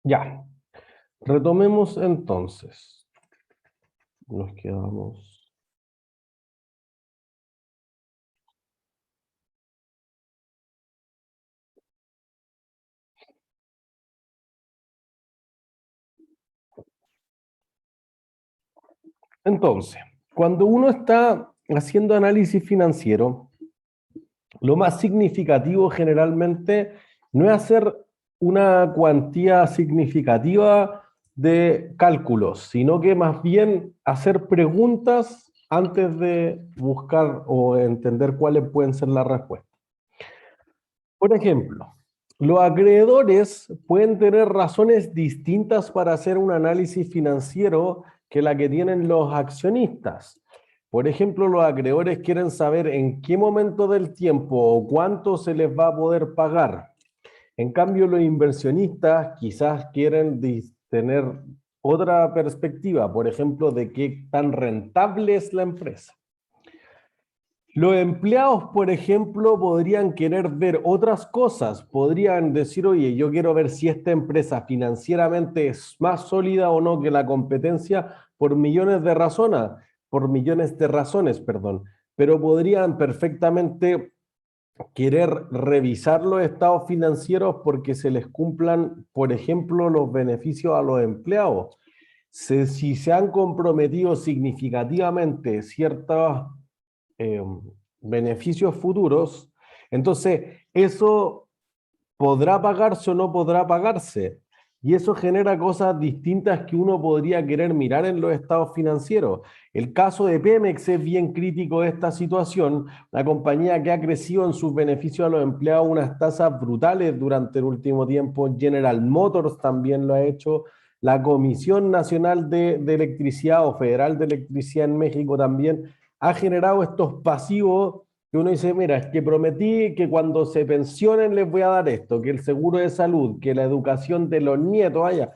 Ya, retomemos entonces. Nos quedamos. Entonces, cuando uno está haciendo análisis financiero, lo más significativo generalmente no es hacer una cuantía significativa de cálculos, sino que más bien hacer preguntas antes de buscar o entender cuáles pueden ser las respuestas. Por ejemplo, los acreedores pueden tener razones distintas para hacer un análisis financiero que la que tienen los accionistas. Por ejemplo, los acreedores quieren saber en qué momento del tiempo o cuánto se les va a poder pagar. En cambio, los inversionistas quizás quieren tener otra perspectiva, por ejemplo, de qué tan rentable es la empresa. Los empleados, por ejemplo, podrían querer ver otras cosas, podrían decir, oye, yo quiero ver si esta empresa financieramente es más sólida o no que la competencia por millones de razones, perdón, pero podrían perfectamente querer revisar los estados financieros porque se les cumplan, por ejemplo, los beneficios a los empleados. Si se han comprometido significativamente ciertos eh, beneficios futuros, entonces eso podrá pagarse o no podrá pagarse. Y eso genera cosas distintas que uno podría querer mirar en los estados financieros. El caso de Pemex es bien crítico de esta situación, la compañía que ha crecido en sus beneficios a los empleados unas tasas brutales durante el último tiempo. General Motors también lo ha hecho. La Comisión Nacional de Electricidad o Federal de Electricidad en México también ha generado estos pasivos que uno dice, mira, es que prometí que cuando se pensionen les voy a dar esto, que el seguro de salud, que la educación de los nietos haya,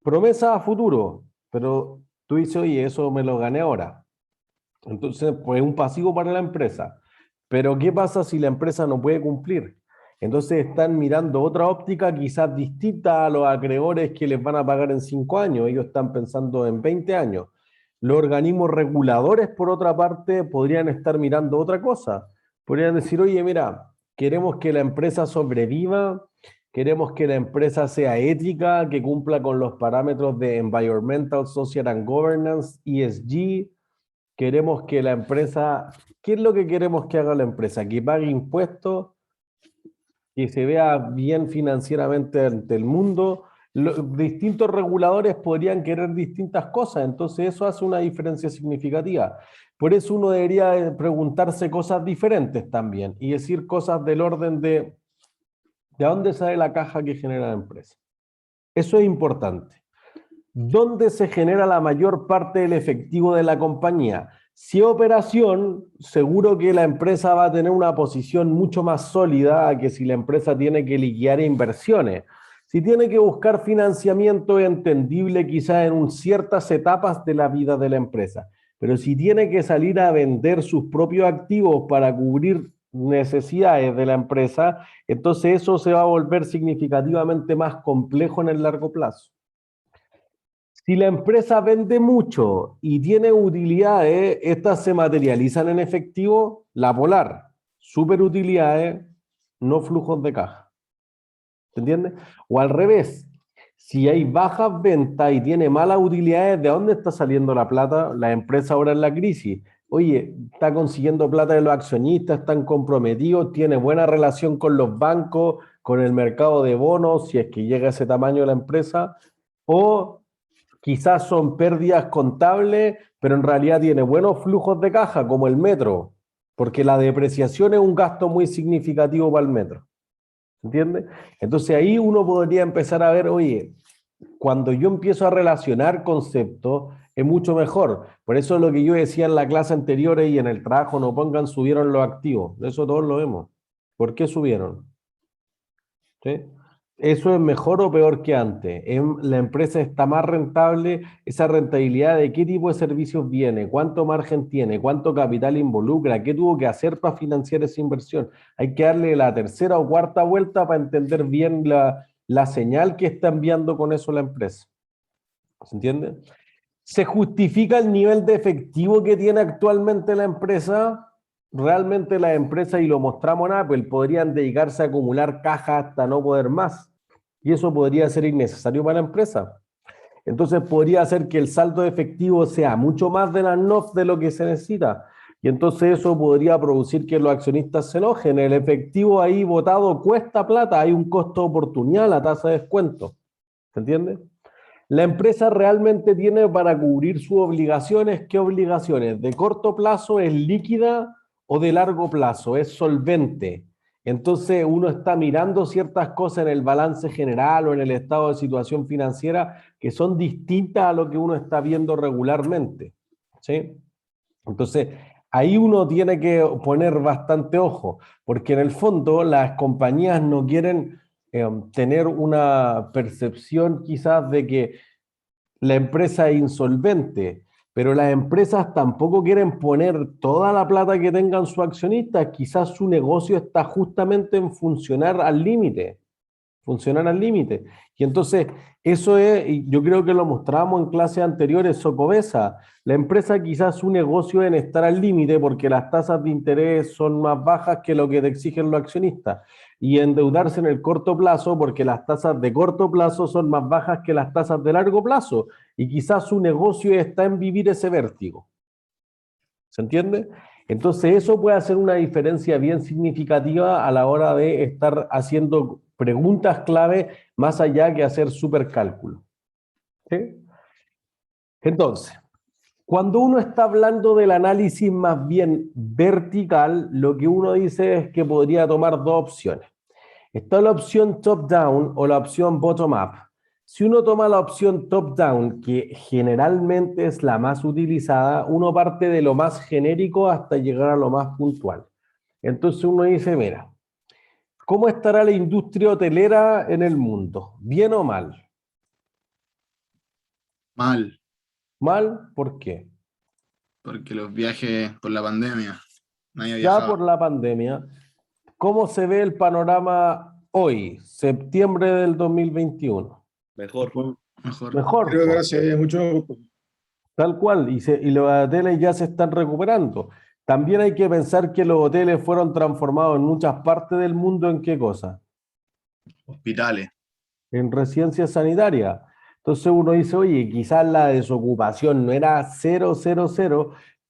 promesa a futuro, pero tú dices, oye, eso me lo gané ahora. Entonces, pues es un pasivo para la empresa. Pero ¿qué pasa si la empresa no puede cumplir? Entonces están mirando otra óptica quizás distinta a los acreedores que les van a pagar en 5 años. Ellos están pensando en 20 años. Los organismos reguladores, por otra parte, podrían estar mirando otra cosa. Podrían decir, oye, mira, queremos que la empresa sobreviva, queremos que la empresa sea ética, que cumpla con los parámetros de Environmental, Social and Governance, ESG. Queremos que la empresa, ¿qué es lo que queremos que haga la empresa? Que pague impuestos, que se vea bien financieramente ante el mundo. Los distintos reguladores podrían querer distintas cosas, entonces eso hace una diferencia significativa. Por eso uno debería preguntarse cosas diferentes también y decir cosas del orden ¿de dónde sale la caja que genera la empresa? Eso es importante. ¿Dónde se genera la mayor parte del efectivo de la compañía? Si operación, seguro que la empresa va a tener una posición mucho más sólida que si la empresa tiene que liquidar inversiones. Si tiene que buscar financiamiento, es entendible quizás en ciertas etapas de la vida de la empresa. Pero si tiene que salir a vender sus propios activos para cubrir necesidades de la empresa, entonces eso se va a volver significativamente más complejo en el largo plazo. Si la empresa vende mucho y tiene utilidades, estas se materializan en efectivo, la polar, superutilidades, no flujos de caja. ¿Se entiende? O al revés, si hay bajas ventas y tiene malas utilidades, ¿de dónde está saliendo la plata? La empresa ahora en la crisis. Oye, está consiguiendo plata de los accionistas, están comprometidos, tiene buena relación con los bancos, con el mercado de bonos, si es que llega a ese tamaño la empresa, o quizás son pérdidas contables, pero en realidad tiene buenos flujos de caja, como el metro, porque la depreciación es un gasto muy significativo para el metro. ¿Entiendes? Entonces ahí uno podría empezar a ver, oye, cuando yo empiezo a relacionar conceptos, es mucho mejor. Por eso lo que yo decía en la clase anterior y en el trabajo, no pongan, subieron los activos. Eso todos lo vemos. ¿Por qué subieron? ¿Sí? ¿Eso es mejor o peor que antes? ¿La empresa está más rentable? ¿Esa rentabilidad de qué tipo de servicios viene? ¿Cuánto margen tiene? ¿Cuánto capital involucra? ¿Qué tuvo que hacer para financiar esa inversión? Hay que darle la tercera o cuarta vuelta para entender bien la señal que está enviando con eso la empresa. ¿Se entiende? ¿Se justifica el nivel de efectivo que tiene actualmente la empresa? Realmente las empresas, y lo mostramos en Apple, podrían dedicarse a acumular cajas hasta no poder más. Y eso podría ser innecesario para la empresa. Entonces podría hacer que el saldo de efectivo sea mucho más de la NOF de lo que se necesita. Y entonces eso podría producir que los accionistas se enojen. El efectivo ahí votado cuesta plata, hay un costo de oportunidad, la tasa de descuento. ¿Se entiende? La empresa realmente tiene para cubrir sus obligaciones. ¿Qué obligaciones? ¿De corto plazo es líquida o de largo plazo? Es solvente. Entonces uno está mirando ciertas cosas en el balance general o en el estado de situación financiera que son distintas a lo que uno está viendo regularmente. ¿Sí? Entonces, ahí uno tiene que poner bastante ojo, porque en el fondo las compañías no quieren tener una percepción quizás de que la empresa es insolvente, pero las empresas tampoco quieren poner toda la plata que tengan sus accionistas. Quizás su negocio está justamente en funcionar al límite, funcionar al límite. Y entonces, eso es, y yo creo que lo mostramos en clases anteriores, Socobesa. La empresa quizás su negocio en estar al límite porque las tasas de interés son más bajas que lo que te exigen los accionistas. Y endeudarse en el corto plazo porque las tasas de corto plazo son más bajas que las tasas de largo plazo. Y quizás su negocio está en vivir ese vértigo. ¿Se entiende? Entonces eso puede hacer una diferencia bien significativa a la hora de estar haciendo preguntas clave más allá que hacer supercálculo. ¿Sí? Entonces, cuando uno está hablando del análisis más bien vertical, lo que uno dice es que podría tomar dos opciones. Está la opción top-down o la opción bottom-up. Si uno toma la opción top-down, que generalmente es la más utilizada, uno parte de lo más genérico hasta llegar a lo más puntual. Entonces uno dice, mira, ¿cómo estará la industria hotelera en el mundo? ¿Bien o mal? Mal, Mal, ¿por qué? porque los viajes por la pandemia, nadie Ya por viajaba. la pandemia, ¿cómo se ve el panorama hoy, septiembre del 2021? Mejor. Mejor. Mejor, Creo que ahora pues. se ve mucho mejor. Tal cual, y los hoteles ya se están recuperando. También hay que pensar que los hoteles fueron transformados en muchas partes del mundo en qué cosa, Hospitales. en residencias sanitarias. Entonces uno dice, oye, quizás la desocupación no era 000,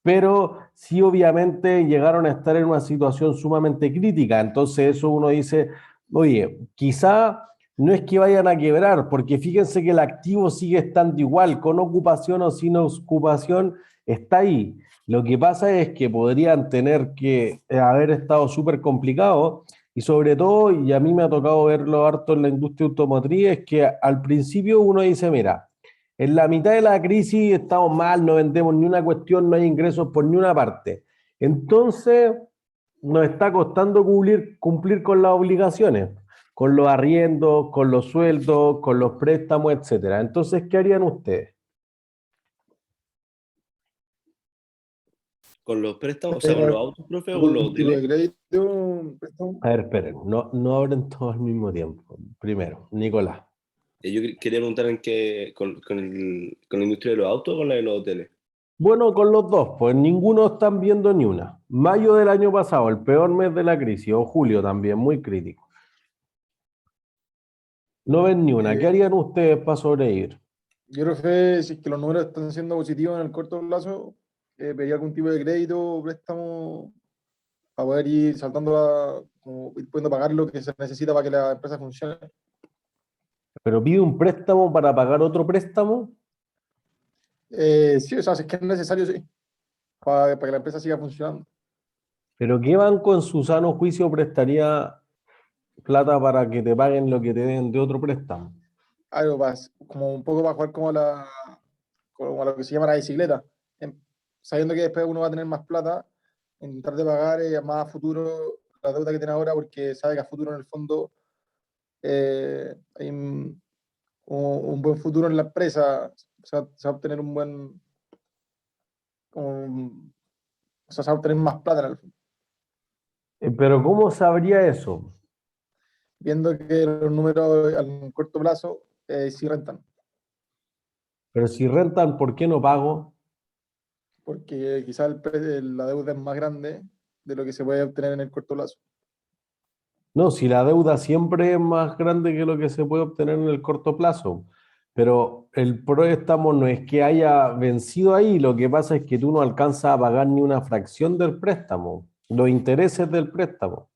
pero sí obviamente llegaron a estar en una situación sumamente crítica. Entonces eso uno dice, oye, quizá no es que vayan a quebrar, porque fíjense que el activo sigue estando igual, con ocupación o sin ocupación, está ahí. Lo que pasa es que podrían tener que haber estado súper complicados y sobre todo, y a mí me ha tocado verlo harto en la industria automotriz, es que al principio uno dice, mira, en la mitad de la crisis estamos mal, no vendemos ni una cuestión, no hay ingresos por ni una parte. Entonces, nos está costando cumplir con las obligaciones, con los arriendos, con los sueldos, con los préstamos, etcétera. Entonces, ¿qué harían ustedes? ¿Con los préstamos, o sea, con los autos, profe, o con los Un tiro hoteles? de crédito, un préstamo. A ver, esperen, no abren todos al mismo tiempo. Primero, Nicolás. Yo quería preguntar en qué, con la industria de los autos o con la de los hoteles. Bueno, con los dos, pues ninguno están viendo ni una. Mayo del año pasado, el peor mes de la crisis, o julio también, muy crítico. No ven ni una. ¿Qué Eh, harían ustedes para sobrevivir? yo creo que si es que los números están siendo positivos en el corto plazo, pediría algún tipo de crédito o préstamo para poder ir saltando como ir pudiendo pagar lo que se necesita para que la empresa funcione. ¿Pero pide un préstamo para pagar otro préstamo? Sí, o sea, si es que es necesario, sí, para que la empresa siga funcionando. ¿Pero qué banco en su sano juicio prestaría plata para que te paguen lo que te den de otro préstamo? Algo como un poco para jugar como a lo que se llama la bicicleta. Sabiendo que después uno va a tener más plata, intentar de pagar más a futuro la deuda que tiene ahora, porque sabe que a futuro en el fondo hay un buen futuro en la empresa, se va a obtener un buen, o sea, se va a obtener más plata en el fondo. Pero ¿cómo sabría eso? viendo que los números al corto plazo sí rentan, Pero si rentan, ¿por qué no pago? porque quizás la deuda es más grande de lo que se puede obtener en el corto plazo. No, si la deuda siempre es más grande que lo que se puede obtener en el corto plazo, pero el préstamo no es que haya vencido ahí, lo que pasa es que tú no alcanzas a pagar ni una fracción del préstamo, los intereses del préstamo.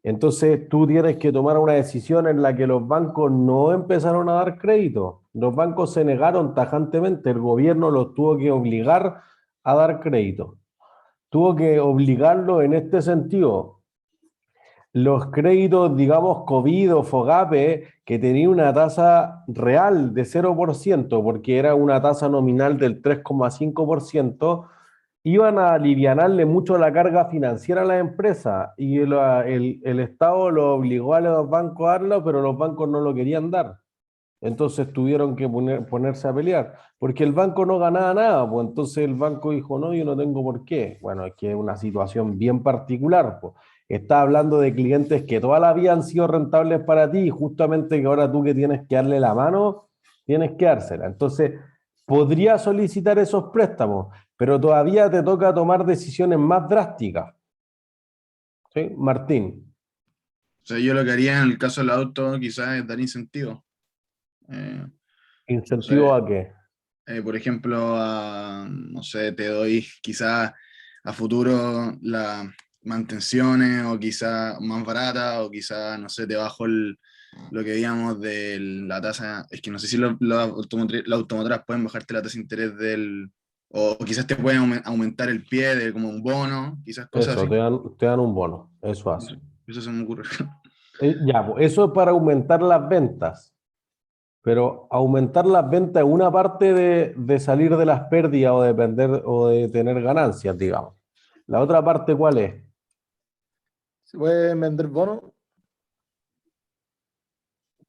Entonces tú tienes que tomar una decisión en la que los bancos no empezaron a dar crédito. Los bancos se negaron tajantemente, el gobierno los tuvo que obligar a dar crédito. Tuvo que obligarlo en este sentido. Los créditos, digamos, COVID o FOGAPE, que tenían una tasa real de 0%, porque era una tasa nominal del 3,5%, iban a alivianarle mucho la carga financiera a las empresas y el Estado lo obligó a los bancos a darlo, pero los bancos no lo querían dar. Entonces tuvieron que ponerse a pelear, porque el banco no ganaba nada, pues entonces el banco dijo, no, yo no tengo por qué. Bueno, es que es una situación bien particular, pues. Está hablando de clientes que toda la vida han sido rentables para ti y justamente que ahora tú que tienes que darle la mano, tienes que dársela. Entonces, podría solicitar esos préstamos, pero todavía te toca tomar decisiones más drásticas. ¿Sí? Martín, O sea, yo lo que haría en el caso del auto quizás es dar incentivos. No ¿incentivo sé, a qué? por ejemplo, no sé, te doy quizás a futuro las mantenciones o quizás más barata o quizás, no sé, te bajo lo que digamos de la tasa, es que no sé si las automotoras pueden bajarte la tasa de interés o quizás te pueden aumentar el pie de como un bono, quizás cosas Eso, así. te dan un bono, eso hace. Eso se me ocurre. Ya, pues, eso es para aumentar las ventas, pero aumentar las ventas es una parte de salir de las pérdidas o de vender o de tener ganancias, digamos. La otra parte, ¿cuál es? Se pueden vender bonos.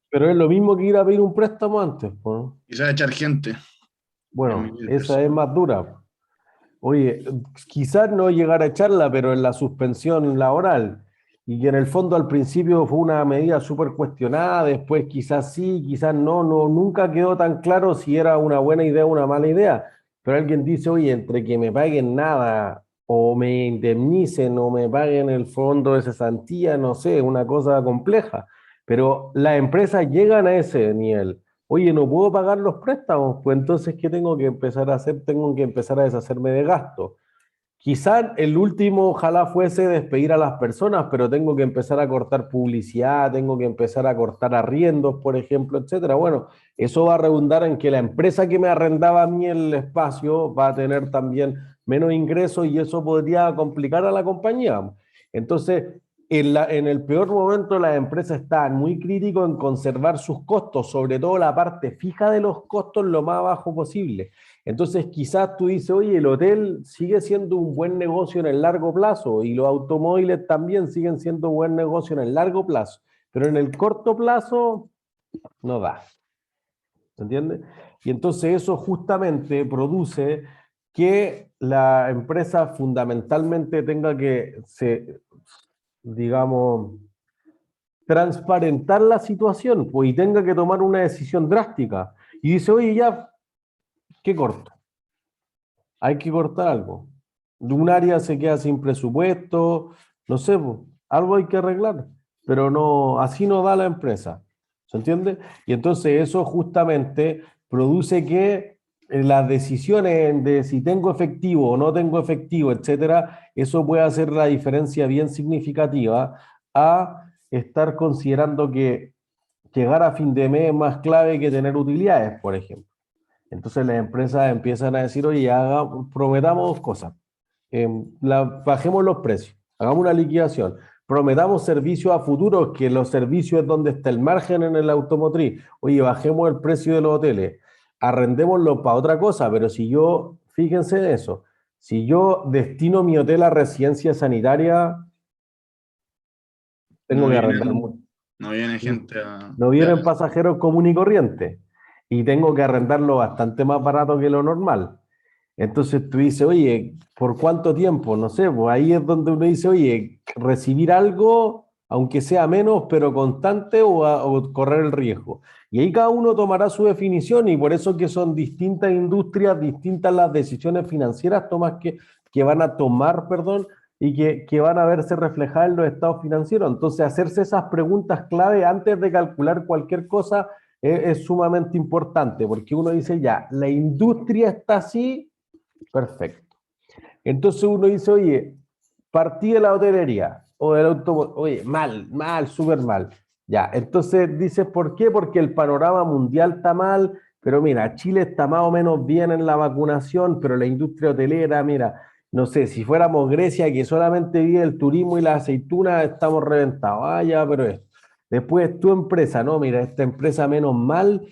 Pero es lo mismo que ir a pedir un préstamo antes, pues, ¿no? Quizás echar gente. Bueno, esa es más dura. Oye, quizás no llegar a echarla, pero en la suspensión laboral, y que en el fondo al principio fue una medida súper cuestionada, después quizás sí, quizás no, no, nunca quedó tan claro si era una buena idea o una mala idea, pero alguien dice, oye, entre que me paguen nada, o me indemnicen, o me paguen el fondo de cesantía, no sé, una cosa compleja, pero las empresas llegan a ese nivel. Oye, no puedo pagar los préstamos, pues entonces, ¿qué tengo que empezar a hacer? Tengo que empezar a deshacerme de gastos. Quizás el último, ojalá fuese despedir a las personas, pero tengo que empezar a cortar publicidad, tengo que empezar a cortar arriendos, por ejemplo, etcétera. Bueno, eso va a redundar en que la empresa que me arrendaba a mí el espacio va a tener también menos ingresos y eso podría complicar a la compañía. Entonces, en el peor momento, las empresas están muy críticos en conservar sus costos, sobre todo la parte fija de los costos, lo más bajo posible. Entonces, quizás tú dices, oye, el hotel sigue siendo un buen negocio en el largo plazo y los automóviles también siguen siendo un buen negocio en el largo plazo, pero en el corto plazo no da. ¿Se entiende? Y entonces eso justamente produce que la empresa fundamentalmente tenga que, digamos, transparentar la situación pues, y tenga que tomar una decisión drástica. Y dice, oye, ya, ¿qué corto? Hay que cortar algo. De un área se queda sin presupuesto, no sé, pues, algo hay que arreglar, pero no, así no da la empresa. ¿Se entiende? Y entonces eso justamente produce que las decisiones de si tengo efectivo o no tengo efectivo, etcétera, eso puede hacer la diferencia bien significativa a estar considerando que llegar a fin de mes es más clave que tener utilidades, por ejemplo. Entonces las empresas empiezan a decir, oye, prometamos dos cosas. Bajemos los precios, hagamos una liquidación, prometamos servicios a futuro, que los servicios es donde está el margen en el automotriz. Oye, bajemos el precio de los hoteles, arrendémoslo para otra cosa, pero si yo, fíjense en eso, si yo destino mi hotel a residencia sanitaria, tengo No que arrendar vienen, mucho. no viene gente No ya, vienen pasajeros común y corriente y tengo que arrendarlo bastante más barato que lo normal. Entonces tú dices, oye, ¿por cuánto tiempo? No sé, pues ahí es donde uno dice, oye, recibir algo aunque sea menos, pero constante o correr el riesgo. Y ahí cada uno tomará su definición y por eso que son distintas industrias, distintas las decisiones financieras que van a tomar, perdón, y que van a verse reflejadas en los estados financieros. Entonces, hacerse esas preguntas clave antes de calcular cualquier cosa es sumamente importante, porque uno dice, ya, la industria está así, perfecto. Entonces uno dice, oye, partí de la hotelería o del automóvil, oye, mal, súper mal. Ya, entonces dices, ¿por qué? Porque el panorama mundial está mal, pero mira, Chile está más o menos bien en la vacunación, pero la industria hotelera, mira, no sé, si fuéramos Grecia, que solamente vive el turismo y la aceituna, estamos reventados. Ah, ya, pero esto. Después tu empresa, no, mira, esta empresa menos mal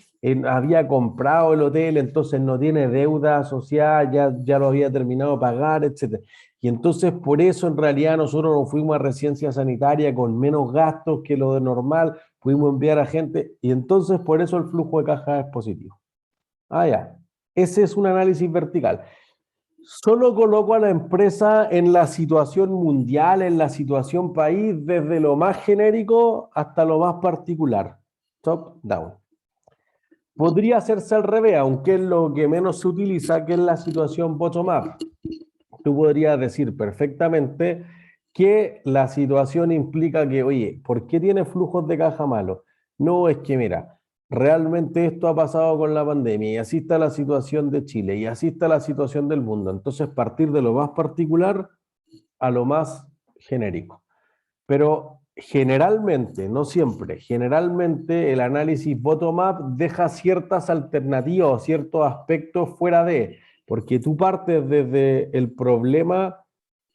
había comprado el hotel, entonces no tiene deuda asociada, ya lo había terminado de pagar, etcétera. Y entonces por eso en realidad nosotros nos fuimos a residencia sanitaria con menos gastos que lo de normal, pudimos enviar a gente y entonces por eso el flujo de caja es positivo. Ah, ya. Ese es un análisis vertical. Solo coloco a la empresa en la situación mundial, en la situación país, desde lo más genérico hasta lo más particular. Top down. Podría hacerse al revés, aunque es lo que menos se utiliza, que es la situación bottom-up. Tú podrías decir perfectamente que la situación implica que, oye, ¿por qué tiene flujos de caja malos? No, es que mira, realmente esto ha pasado con la pandemia y así está la situación de Chile y así está la situación del mundo. Entonces, partir de lo más particular a lo más genérico. Pero generalmente, no siempre, generalmente el análisis bottom-up deja ciertas alternativas o ciertos aspectos fuera de, porque tú partes desde el problema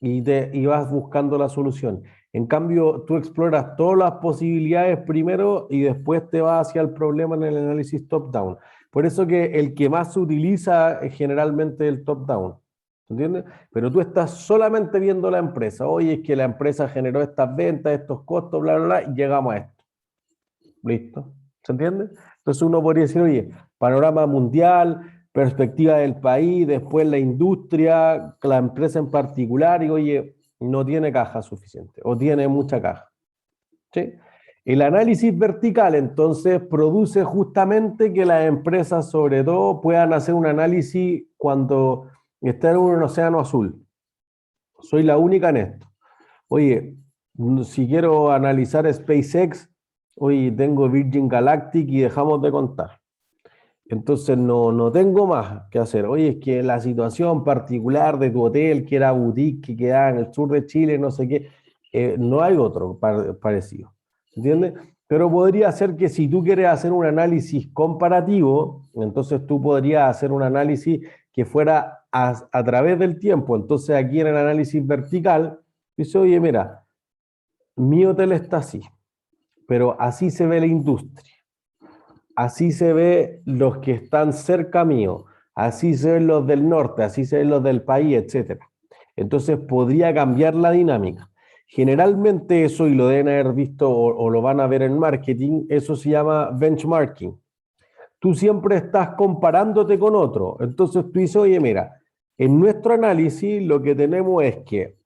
y vas buscando la solución. En cambio, tú exploras todas las posibilidades primero y después te vas hacia el problema en el análisis top-down. Por eso que el que más se utiliza es generalmente el top-down. ¿Entiendes? Pero tú estás solamente viendo la empresa. Oye, es que la empresa generó estas ventas, estos costos, bla, bla, bla, y llegamos a esto. ¿Listo? ¿Se entiende? Entonces uno podría decir, oye, panorama mundial, perspectiva del país, después la industria, la empresa en particular, y oye, no tiene caja suficiente o tiene mucha caja. ¿Sí? El análisis vertical entonces produce justamente que las empresas sobre todo puedan hacer un análisis cuando está en un océano azul. Soy la única en esto. Oye, si quiero analizar SpaceX, oye, tengo Virgin Galactic y dejamos de contar. Entonces no tengo más que hacer. Oye, es que la situación particular de tu hotel, que era boutique, que quedaba en el sur de Chile, no sé qué, no hay otro parecido. ¿Entiendes? Pero podría ser que si tú quieres hacer un análisis comparativo, entonces tú podrías hacer un análisis que fuera a través del tiempo. Entonces aquí en el análisis vertical, dice, oye, mira, mi hotel está así, pero así se ve la industria, así se ve los que están cerca mío, así se ven los del norte, así se ven los del país, etc. Entonces podría cambiar la dinámica. Generalmente eso, y lo deben haber visto o lo van a ver en marketing, eso se llama benchmarking. Tú siempre estás comparándote con otro. Entonces tú dices, oye, mira, en nuestro análisis lo que tenemos es que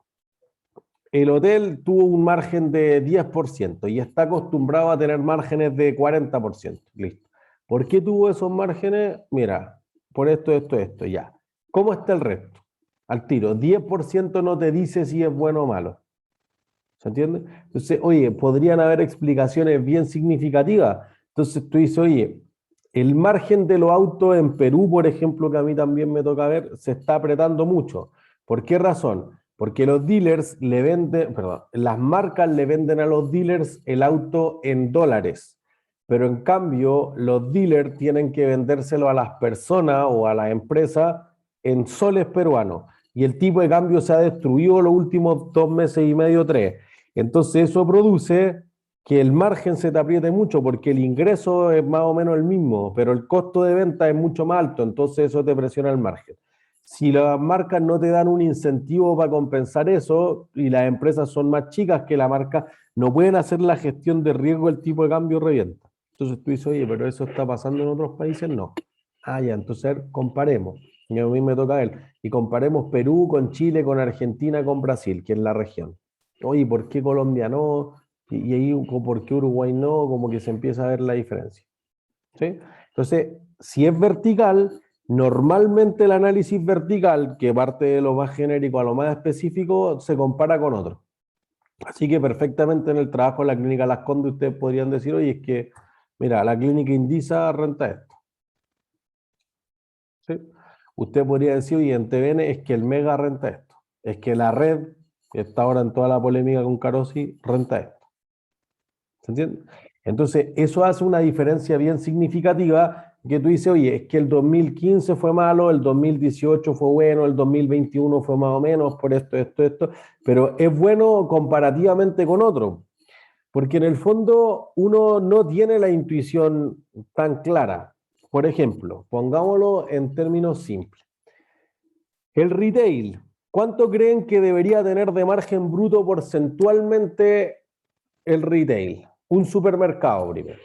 el hotel tuvo un margen de 10% y está acostumbrado a tener márgenes de 40%. Listo. ¿Por qué tuvo esos márgenes? Mira, por esto, ya. ¿Cómo está el resto? Al tiro, 10% no te dice si es bueno o malo. ¿Se entiende? Entonces, oye, podrían haber explicaciones bien significativas. Entonces tú dices, oye, el margen de los autos en Perú, por ejemplo, que a mí también me toca ver, se está apretando mucho. ¿Por qué razón? Porque los dealers le venden, perdón, las marcas le venden a los dealers el auto en dólares, pero en cambio los dealers tienen que vendérselo a las personas o a las empresas en soles peruanos. Y el tipo de cambio se ha destruido los últimos 2 meses y medio, 3. Entonces eso produce que el margen se te apriete mucho porque el ingreso es más o menos el mismo, pero el costo de venta es mucho más alto, entonces eso te presiona el margen. Si las marcas no te dan un incentivo para compensar eso y las empresas son más chicas que la marca, no pueden hacer la gestión de riesgo, el tipo de cambio revienta. Entonces tú dices, oye, pero eso está pasando en otros países, no. Ah, ya, entonces comparemos. Y a mí me toca ver. Y comparemos Perú con Chile, con Argentina, con Brasil, que es la región. Oye, ¿por qué Colombia no? Y ahí, ¿por qué Uruguay no? Como que se empieza a ver la diferencia. ¿Sí? Entonces, si es vertical, normalmente el análisis vertical, que parte de lo más genérico a lo más específico, se compara con otro. Así que perfectamente en el trabajo de la clínica Las Condes ustedes podrían decir, oye, es que, mira, la clínica Indisa renta esto. ¿Sí? Usted podría decir, oye, en TVN es que el Mega renta esto. Es que la red, que está ahora en toda la polémica con Carosi, renta esto. ¿Se entiende? Entonces, eso hace una diferencia bien significativa que tú dices, oye, es que el 2015 fue malo, el 2018 fue bueno, el 2021 fue más o menos por esto, pero es bueno comparativamente con otro, porque en el fondo uno no tiene la intuición tan clara. Por ejemplo, pongámoslo en términos simples. El retail, ¿cuánto creen que debería tener de margen bruto porcentualmente el retail? Un supermercado primero.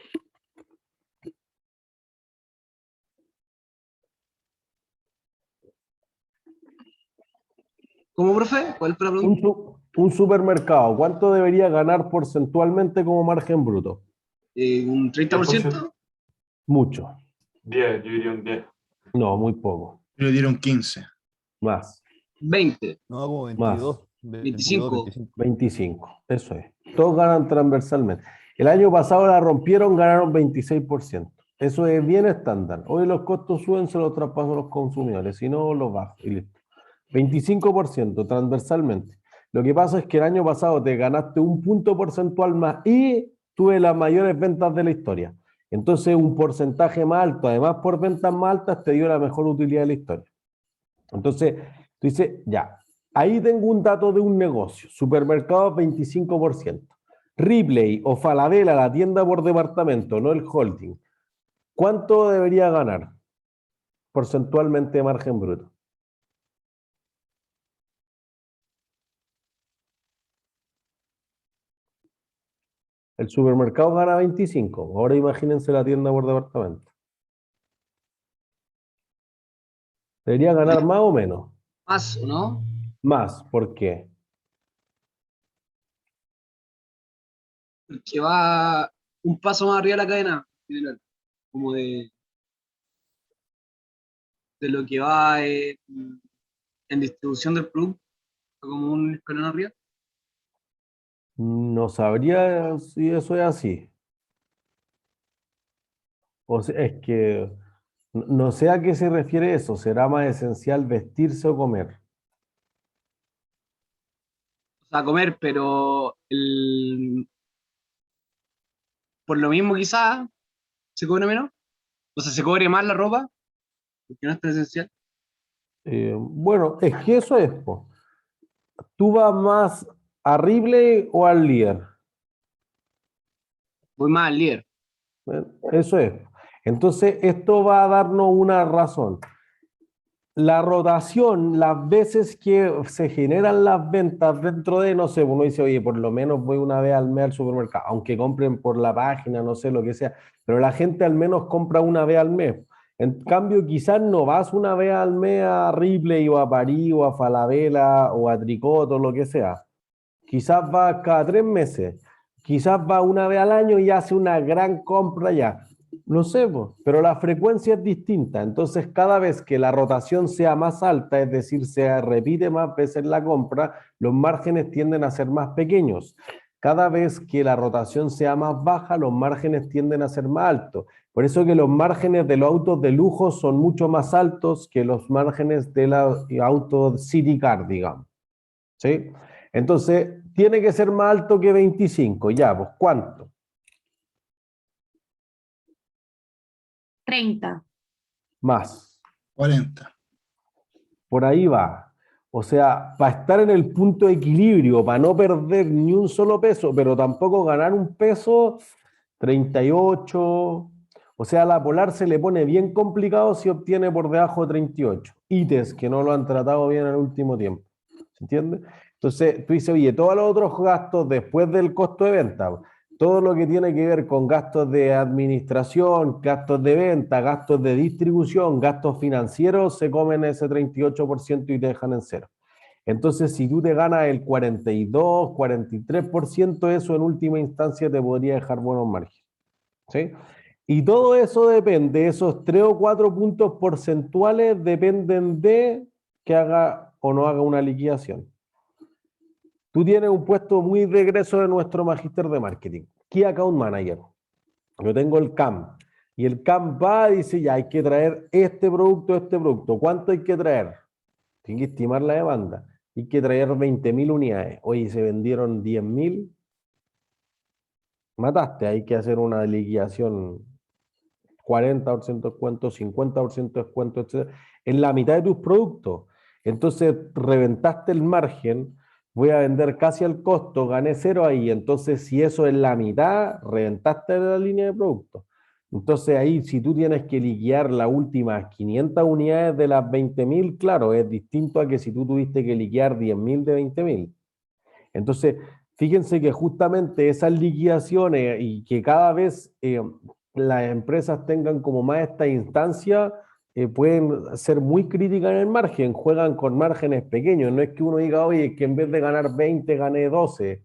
¿Cómo, profe? ¿Cuál fue la pregunta? Un supermercado, ¿cuánto debería ganar porcentualmente como margen bruto? ¿Un 30%? Mucho. 10, yo diría un 10. No, muy poco. Le dieron 15. Más. 20, No, como Más. 22, 25. 25. Eso es. Todos ganan transversalmente. El año pasado la rompieron, ganaron 26%. Eso es bien estándar. Hoy los costos suben, se los traspaso a los consumidores. Si no, los bajo y listo. 25% transversalmente. Lo que pasa es que el año pasado te ganaste un punto porcentual más y tuve las mayores ventas de la historia. Entonces, un porcentaje más alto, además por ventas más altas, te dio la mejor utilidad de la historia. Entonces, tú dices, ya, ahí tengo un dato de un negocio, supermercados 25%. Ripley o Falabella, la tienda por departamento, no el holding, ¿cuánto debería ganar porcentualmente de margen bruto? El supermercado gana 25. Ahora imagínense la tienda por departamento. Debería ganar más o menos. Más, ¿o no? Más. ¿Por qué? Porque va un paso más arriba de la cadena, general, como de lo que va en distribución del producto, como un escalón arriba. No sabría si eso es así. O sea, es que no sé a qué se refiere eso. ¿Será más esencial vestirse o comer? O sea, comer, pero por lo mismo quizás se cobre menos. O sea, se cobre más la ropa, porque no es tan esencial. Bueno, es que eso es, po. ¿Tú vas más a Ripley o al líder? Voy más al líder. Eso es. Entonces, esto va a darnos una razón. La rotación, las veces que se generan las ventas dentro de, no sé, uno dice, oye, por lo menos voy una vez al mes al supermercado, aunque compren por la página, no sé, lo que sea, pero la gente al menos compra una vez al mes. En cambio, quizás no vas una vez al mes a Ripley o a París o a Falabella o a Tricot o lo que sea. Quizás vas cada 3 meses, quizás va una vez al año y hace una gran compra ya. No sé, po, pero la frecuencia es distinta. Entonces, cada vez que la rotación sea más alta, es decir, se repite más veces la compra, los márgenes tienden a ser más pequeños. Cada vez que la rotación sea más baja, los márgenes tienden a ser más altos. Por eso que los márgenes de los autos de lujo son mucho más altos que los márgenes de los autos City Car, digamos. ¿Sí? Entonces, tiene que ser más alto que 25. Ya, pues, ¿cuánto? 30. Más. 40. Por ahí va. O sea, para estar en el punto de equilibrio, para no perder ni un solo peso, pero tampoco ganar un peso, 38. O sea, a la Polar se le pone bien complicado si obtiene por debajo de 38. ITES que no lo han tratado bien en el último tiempo. ¿Se entiende? Entonces, tú dices, oye, todos los otros gastos después del costo de venta, todo lo que tiene que ver con gastos de administración, gastos de venta, gastos de distribución, gastos financieros, se comen ese 38% y te dejan en cero. Entonces, si tú te ganas el 42, 43%, eso en última instancia te podría dejar buenos márgenes. ¿Sí? Y todo eso depende, esos 3 o 4 puntos porcentuales dependen de que haga o no haga una liquidación. Tú tienes un puesto muy regreso de nuestro magíster de marketing, Key Account Manager. Yo tengo el CAM. Y el CAM va y dice, ya hay que traer este producto. ¿Cuánto hay que traer? Tiene que estimar la demanda. Hay que traer 20.000 unidades. Oye, se vendieron 10.000. Mataste, hay que hacer una liquidación 40% de descuento, 50% de descuento, etc. En la mitad de tus productos. Entonces, reventaste el margen, voy a vender casi al costo, gané cero ahí. Entonces, si eso es la mitad, reventaste la línea de productos. Entonces, ahí, si tú tienes que liquidar las últimas 500 unidades de las 20.000, claro, es distinto a que si tú tuviste que liquidar 10.000 de 20.000. Entonces, fíjense que justamente esas liquidaciones y que cada vez las empresas tengan como más esta instancia, pueden ser muy críticas en el margen, juegan con márgenes pequeños. No es que uno diga, oye, que en vez de ganar 20 gané 12,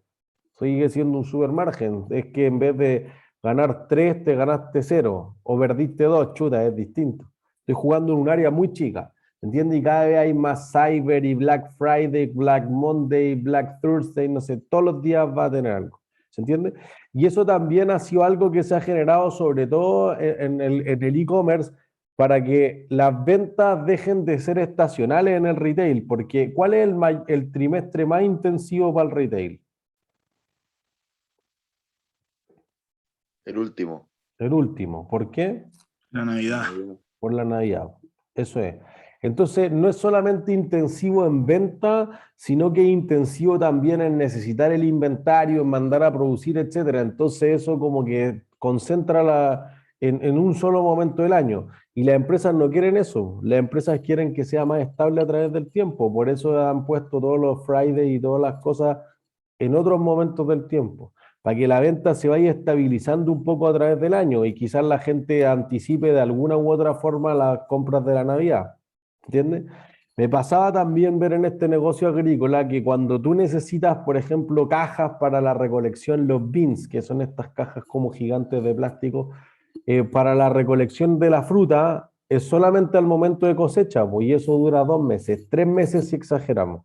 sigue siendo un super margen. Es que en vez de ganar 3 te ganaste 0 o perdiste 2, chuta, es distinto. Estoy jugando en un área muy chica. ¿Entiendes? Y cada vez hay más Cyber y Black Friday, Black Monday, Black Thursday, no sé, todos los días va a tener algo. ¿Se entiende? Y eso también ha sido algo que se ha generado sobre todo en el e-commerce para que las ventas dejen de ser estacionales en el retail, porque ¿cuál es el trimestre más intensivo para el retail? El último. El último. ¿Por qué? La Navidad. Por la Navidad. Eso es. Entonces, no es solamente intensivo en venta, sino que es intensivo también en necesitar el inventario, en mandar a producir, etcétera. Entonces, eso como que concentra en un solo momento del año. Y las empresas no quieren eso. Las empresas quieren que sea más estable a través del tiempo. Por eso han puesto todos los Fridays y todas las cosas en otros momentos del tiempo, para que la venta se vaya estabilizando un poco a través del año y quizás la gente anticipe de alguna u otra forma las compras de la Navidad. ¿Entiendes? Me pasaba también ver en este negocio agrícola que cuando tú necesitas, por ejemplo, cajas para la recolección, los bins, que son estas cajas como gigantes de plástico, para la recolección de la fruta, es solamente al momento de cosecha, pues, y eso dura 2 meses, 3 meses si exageramos.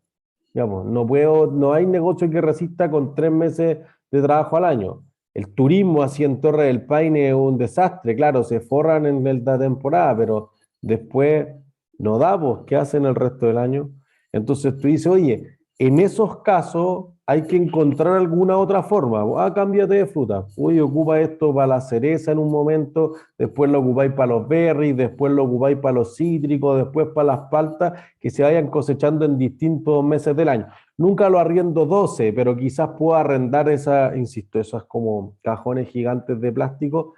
Digamos, no hay negocio que resista con 3 meses de trabajo al año. El turismo así en Torre del Paine es un desastre, claro, se forran en la temporada, pero después no da, pues, ¿qué hacen el resto del año? Entonces tú dices, oye, en esos casos hay que encontrar alguna otra forma. Cámbiate de fruta. Oye, ocupa esto para la cereza en un momento, después lo ocupáis para los berries, después lo ocupáis para los cítricos, después para las paltas, que se vayan cosechando en distintos meses del año. Nunca lo arriendo 12, pero quizás pueda arrendar insisto, esas como cajones gigantes de plástico,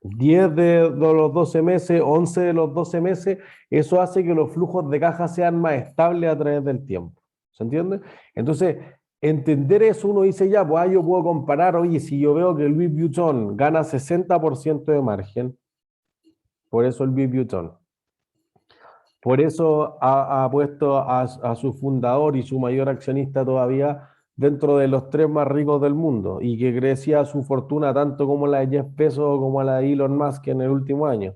10 de los 12 meses, 11 de los 12 meses, eso hace que los flujos de caja sean más estables a través del tiempo. ¿Se entiende? Entonces, entender eso, uno dice ya, pues yo puedo comparar, oye, si yo veo que el Louis Vuitton gana 60% de margen, por eso el Louis Vuitton. Por eso ha puesto a su fundador y su mayor accionista todavía dentro de los 3 más ricos del mundo y que crecía su fortuna tanto como la de Jeff Bezos como la de Elon Musk en el último año.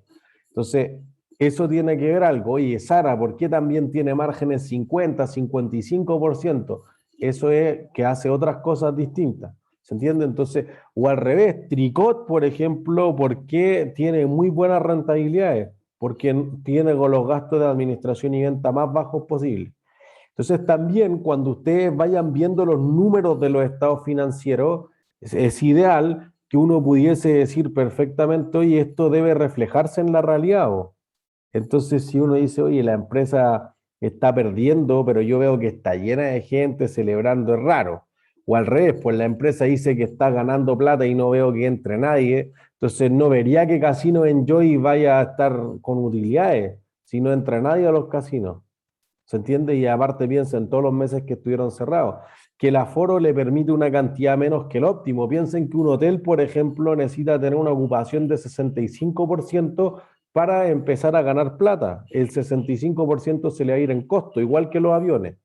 Entonces, eso tiene que ver algo. Oye, Sara, ¿por qué también tiene márgenes 50, 55%? Eso es que hace otras cosas distintas. ¿Se entiende? Entonces, o al revés, Tricot, por ejemplo, ¿por qué tiene muy buenas rentabilidades? Porque tiene con los gastos de administración y venta más bajos posibles. Entonces también cuando ustedes vayan viendo los números de los estados financieros, es ideal que uno pudiese decir perfectamente, oye, esto debe reflejarse en la realidad. Entonces si uno dice, oye, la empresa está perdiendo, pero yo veo que está llena de gente celebrando, es raro. O al revés, pues la empresa dice que está ganando plata y no veo que entre nadie, entonces no vería que Casino Enjoy vaya a estar con utilidades si no entra nadie a los casinos. ¿Se entiende? Y aparte piensen en todos los meses que estuvieron cerrados. Que el aforo le permite una cantidad menos que el óptimo. Piensen que un hotel, por ejemplo, necesita tener una ocupación de 65% para empezar a ganar plata. El 65% se le va a ir en costo, igual que los aviones.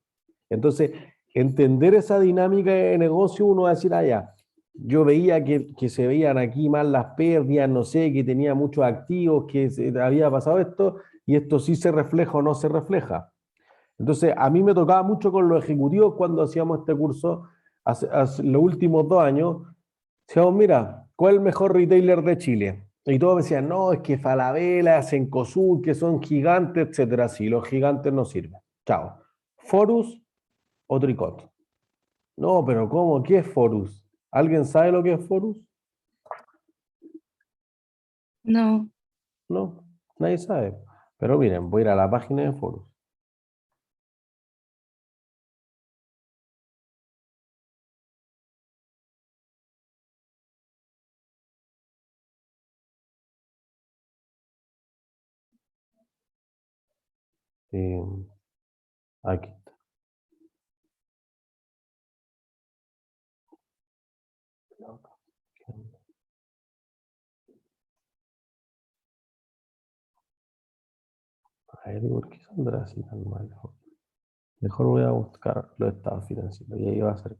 Entonces, entender esa dinámica de negocio, uno va a decir, ah, ya, yo veía que se veían aquí mal las pérdidas, no sé, que tenía muchos activos, que había pasado esto, y esto sí se refleja o no se refleja. Entonces, a mí me tocaba mucho con los ejecutivos cuando hacíamos este curso, hace los últimos 2 años, decíamos, mira, ¿cuál es el mejor retailer de Chile? Y todos me decían, no, es que Falabella, Cencosud, que son gigantes, etcétera. Sí, los gigantes no sirven. Chao. ¿Forus o Tricot? No, pero ¿cómo? ¿Qué es Forus? ¿Alguien sabe lo que es Forus? No. No, nadie sabe. Pero miren, voy a ir a la página de Forus. Aquí está. A ver, ¿por qué saldrá así tan mal? Mejor voy a buscar los estados financieros y ahí va a ser.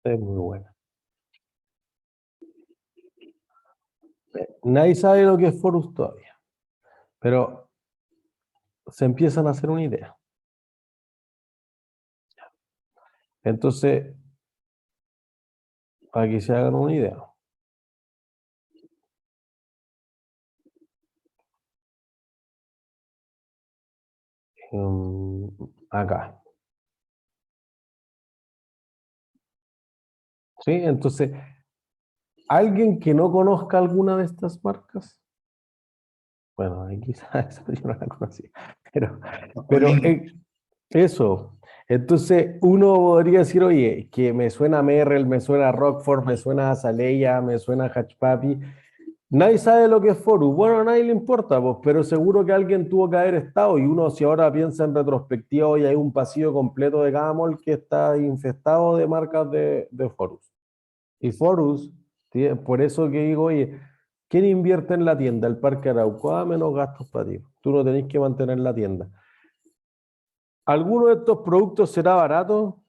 Es muy buena. Nadie sabe lo que es Forus todavía, pero se empiezan a hacer una idea. Entonces, para que se hagan una idea. Acá. ¿Sí? Entonces, ¿alguien que no conozca alguna de estas marcas? Bueno, ahí quizás yo no la conocía. Pero eso. Entonces, uno podría decir, oye, que me suena Merrell, me suena Rockford, me suena Azalea, me suena Hush Papi. Nadie sabe lo que es Forus. Bueno, a nadie le importa, pues, pero seguro que alguien tuvo que haber estado. Y uno, si ahora piensa en retrospectiva, y hay un pasillo completo de Gamol que está infestado de marcas de Forus. Y Forus, por eso que digo, oye, ¿quién invierte en la tienda? El Parque Arauco. Ah, menos gastos para ti. Tú no tenés que mantener la tienda. ¿Alguno de estos productos será barato?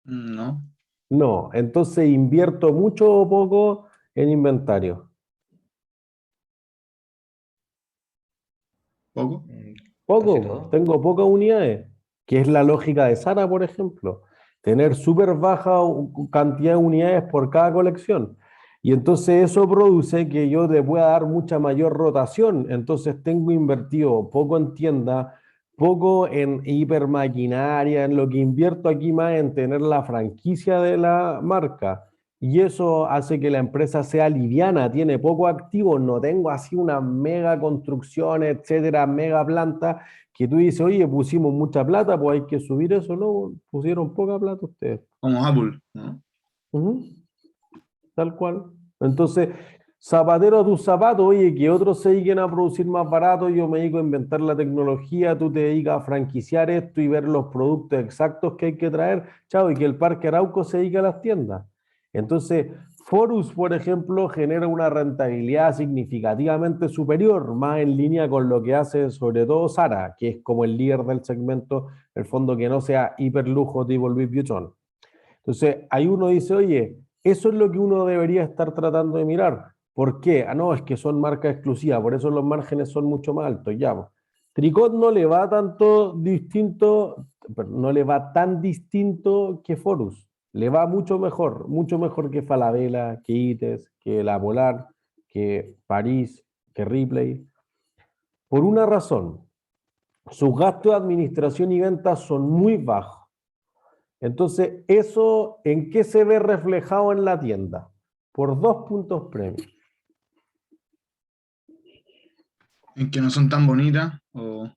No, No. Entonces invierto mucho o poco en inventario. poco. Casi Poco. todo. Tengo pocas unidades, que es la lógica de Sara, por ejemplo. Tener súper baja cantidad de unidades por cada colección. Y entonces eso produce que yo te pueda dar mucha mayor rotación. Entonces tengo invertido poco en tienda, poco en hipermaquinaria, en lo que invierto aquí más en tener la franquicia de la marca. Y eso hace que la empresa sea liviana, tiene poco activo, no tengo así una mega construcción, etcétera, mega planta, que tú dices, oye, pusimos mucha plata, pues hay que subir eso, ¿no? Pusieron poca plata ustedes. Como Apple, ¿no? Ujú. Tal cual. Entonces, zapatero a tus zapatos, oye, que otros se dediquen a producir más barato, yo me dedico a inventar la tecnología, tú te dedicas a franquiciar esto y ver los productos exactos que hay que traer, chao, y que el Parque Arauco se dedique a las tiendas. Entonces, Forus, por ejemplo, genera una rentabilidad significativamente superior, más en línea con lo que hace sobre todo Zara, que es como el líder del segmento, el fondo que no sea hiperlujo tipo Louis Vuitton. Entonces, ahí uno dice, oye, eso es lo que uno debería estar tratando de mirar. ¿Por qué? Ah, no, es que son marcas exclusivas, por eso los márgenes son mucho más altos. Ya, pues. Tricot no le va tanto distinto, no le va tan distinto que Forus. Le va mucho mejor que Falabella, que Ites, que La Polar, que París, que Ripley. Por una razón, sus gastos de administración y ventas son muy bajos. Entonces, ¿eso en qué se ve reflejado en la tienda? Por 2 puntos premium. En que no son tan bonitas o...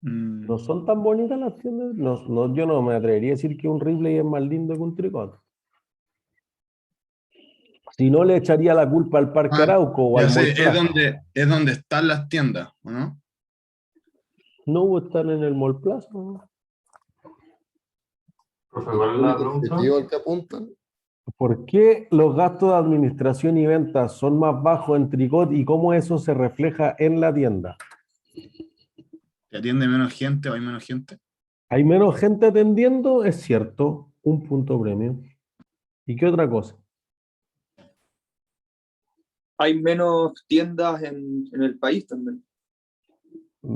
No son tan bonitas las tiendas. Yo no me atrevería a decir que un Ripley es más lindo que un Tricot. Si no, le echaría la culpa al Parque Ah, Arauco o ya al sé, Mall Plaza. es donde están las tiendas, ¿o no? No están en el Mall Plaza, ¿no? Profe, ¿cuál es la ¿El pregunta? objetivo al que apuntan? ¿Por qué los gastos de administración y ventas son más bajos en Tricot y cómo eso se refleja en la tienda? ¿Te atiende menos gente o hay menos gente? ¿Hay menos gente atendiendo? Es cierto, un punto premio. ¿Y qué otra cosa? Hay menos tiendas en el país también.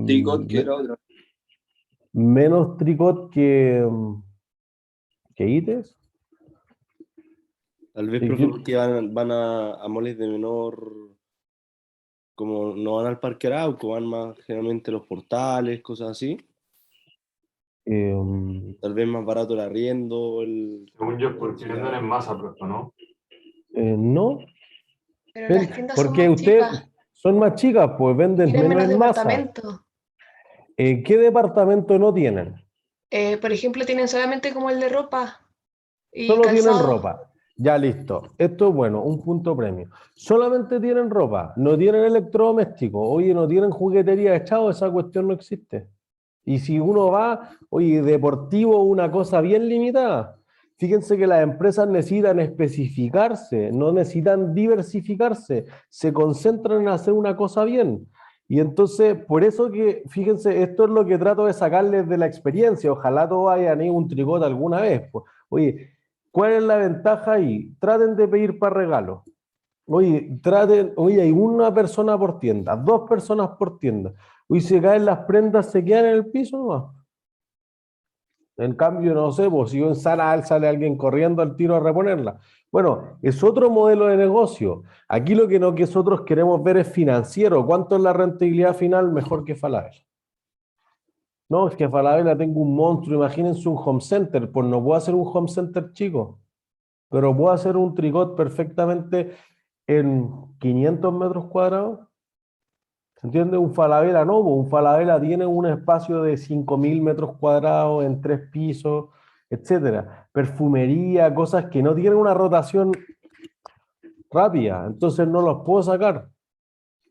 Tricot que Me- la otra. menos Tricot que ITES. Tal vez, ¿Y profe, qué- porque van a moles de menor, como no van al Parque Arauco, van más generalmente a los portales, cosas así. Tal vez más barato el arriendo, Según yo, porque venden en masa, profe, ¿no? no, Pero las tiendas son porque más ustedes chicas, son más chicas, pues venden tienen menos menos en masa. departamentos. ¿Qué departamento no tienen? Por ejemplo, tienen solamente como el de ropa y Solo tienen calzado. ropa. Ya listo. Esto es bueno, un punto premio. Solamente tienen ropa, no tienen electrodomésticos. Oye, no tienen juguetería de chavo, esa cuestión no existe. Y si uno va, oye, deportivo, una cosa bien limitada. Fíjense que las empresas necesitan especificarse, no necesitan diversificarse, se concentran en hacer una cosa bien. Y entonces, por eso que, fíjense, esto es lo que trato de sacarles de la experiencia. Ojalá todos hayan ido a un Tricot alguna vez. Pues. Oye, ¿cuál es la ventaja ahí? Traten de pedir para regalo. Oye, hay una persona por tienda, 2 personas por tienda. Oye, se caen las prendas, se quedan en el piso nomás. En cambio, no sé, pues si yo en sala sale alguien corriendo al tiro a reponerla. Bueno, es otro modelo de negocio. Aquí lo que nosotros queremos ver es financiero. ¿Cuánto es la rentabilidad final? Mejor que Falabella. No, es que Falabella tengo un monstruo. Imagínense un home center. Pues no puedo hacer un home center chico, pero puedo hacer un Tricot perfectamente en 500 metros cuadrados. ¿Se entiende? Un Falabella no, pues un Falabella tiene un espacio de 5.000 metros cuadrados en 3 pisos, etcétera. Perfumería, cosas que no tienen una rotación rápida, entonces no los puedo sacar.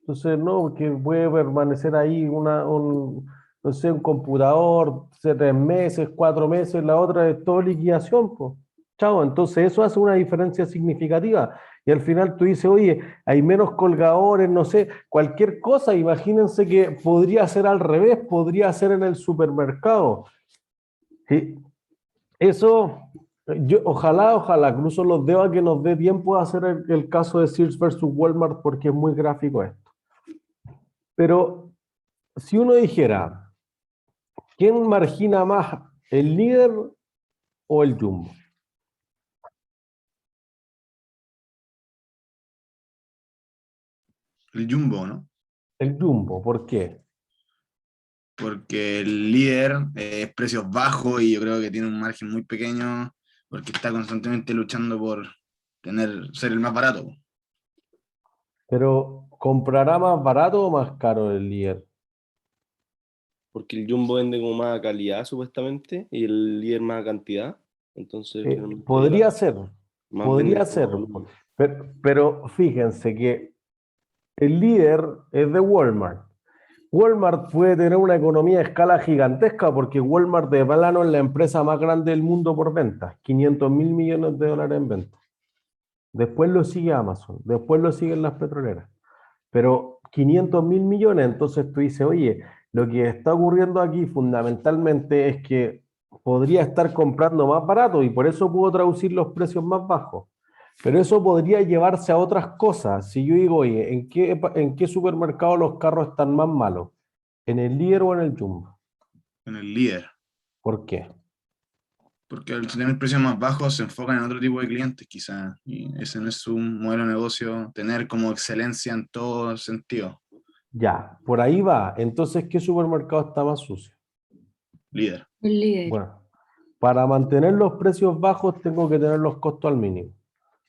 Entonces, no, que puede permanecer ahí no sé, un computador, 3 meses, 4 meses, la otra es todo liquidación, pues. Chao, entonces eso hace una diferencia significativa. Y al final tú dices, oye, hay menos colgadores, no sé, cualquier cosa, imagínense que podría ser al revés, podría ser en el supermercado. Sí, eso, ojalá, cruzo los dedos a que nos dé tiempo de hacer el caso de Sears versus Walmart porque es muy gráfico esto. Pero si uno dijera, ¿quién margina más, el líder o el Jumbo? El Jumbo, ¿no? El Jumbo, ¿por qué? Porque el líder es precios bajos y yo creo que tiene un margen muy pequeño porque está constantemente luchando por ser el más barato. Pero, ¿comprará más barato o más caro el líder? porque el Jumbo vende como más calidad supuestamente y el líder más cantidad. Entonces, finalmente, Podría ser, más podría venden ser. por volumen. Pero fíjense que el líder es de Walmart. Walmart puede tener una economía de escala gigantesca porque Walmart de plano es la empresa más grande del mundo por ventas, 500.000 millones de dólares en ventas. Después lo sigue Amazon, después lo siguen las petroleras. Pero 500.000 millones, entonces tú dices, oye, lo que está ocurriendo aquí fundamentalmente es que podría estar comprando más barato y por eso puedo traducir los precios más bajos. Pero eso podría llevarse a otras cosas. Si yo digo, oye, ¿en qué supermercado los carros están más malos? ¿En el líder o en el Jumbo? En el líder. ¿Por qué? Porque al tener precios más bajos se enfocan en otro tipo de clientes quizás. Y ese no es su modelo de negocio, tener como excelencia en todo sentido. Ya, por ahí va. Entonces, ¿qué supermercado está más sucio? Líder. El líder. Bueno, para mantener los precios bajos tengo que tener los costos al mínimo.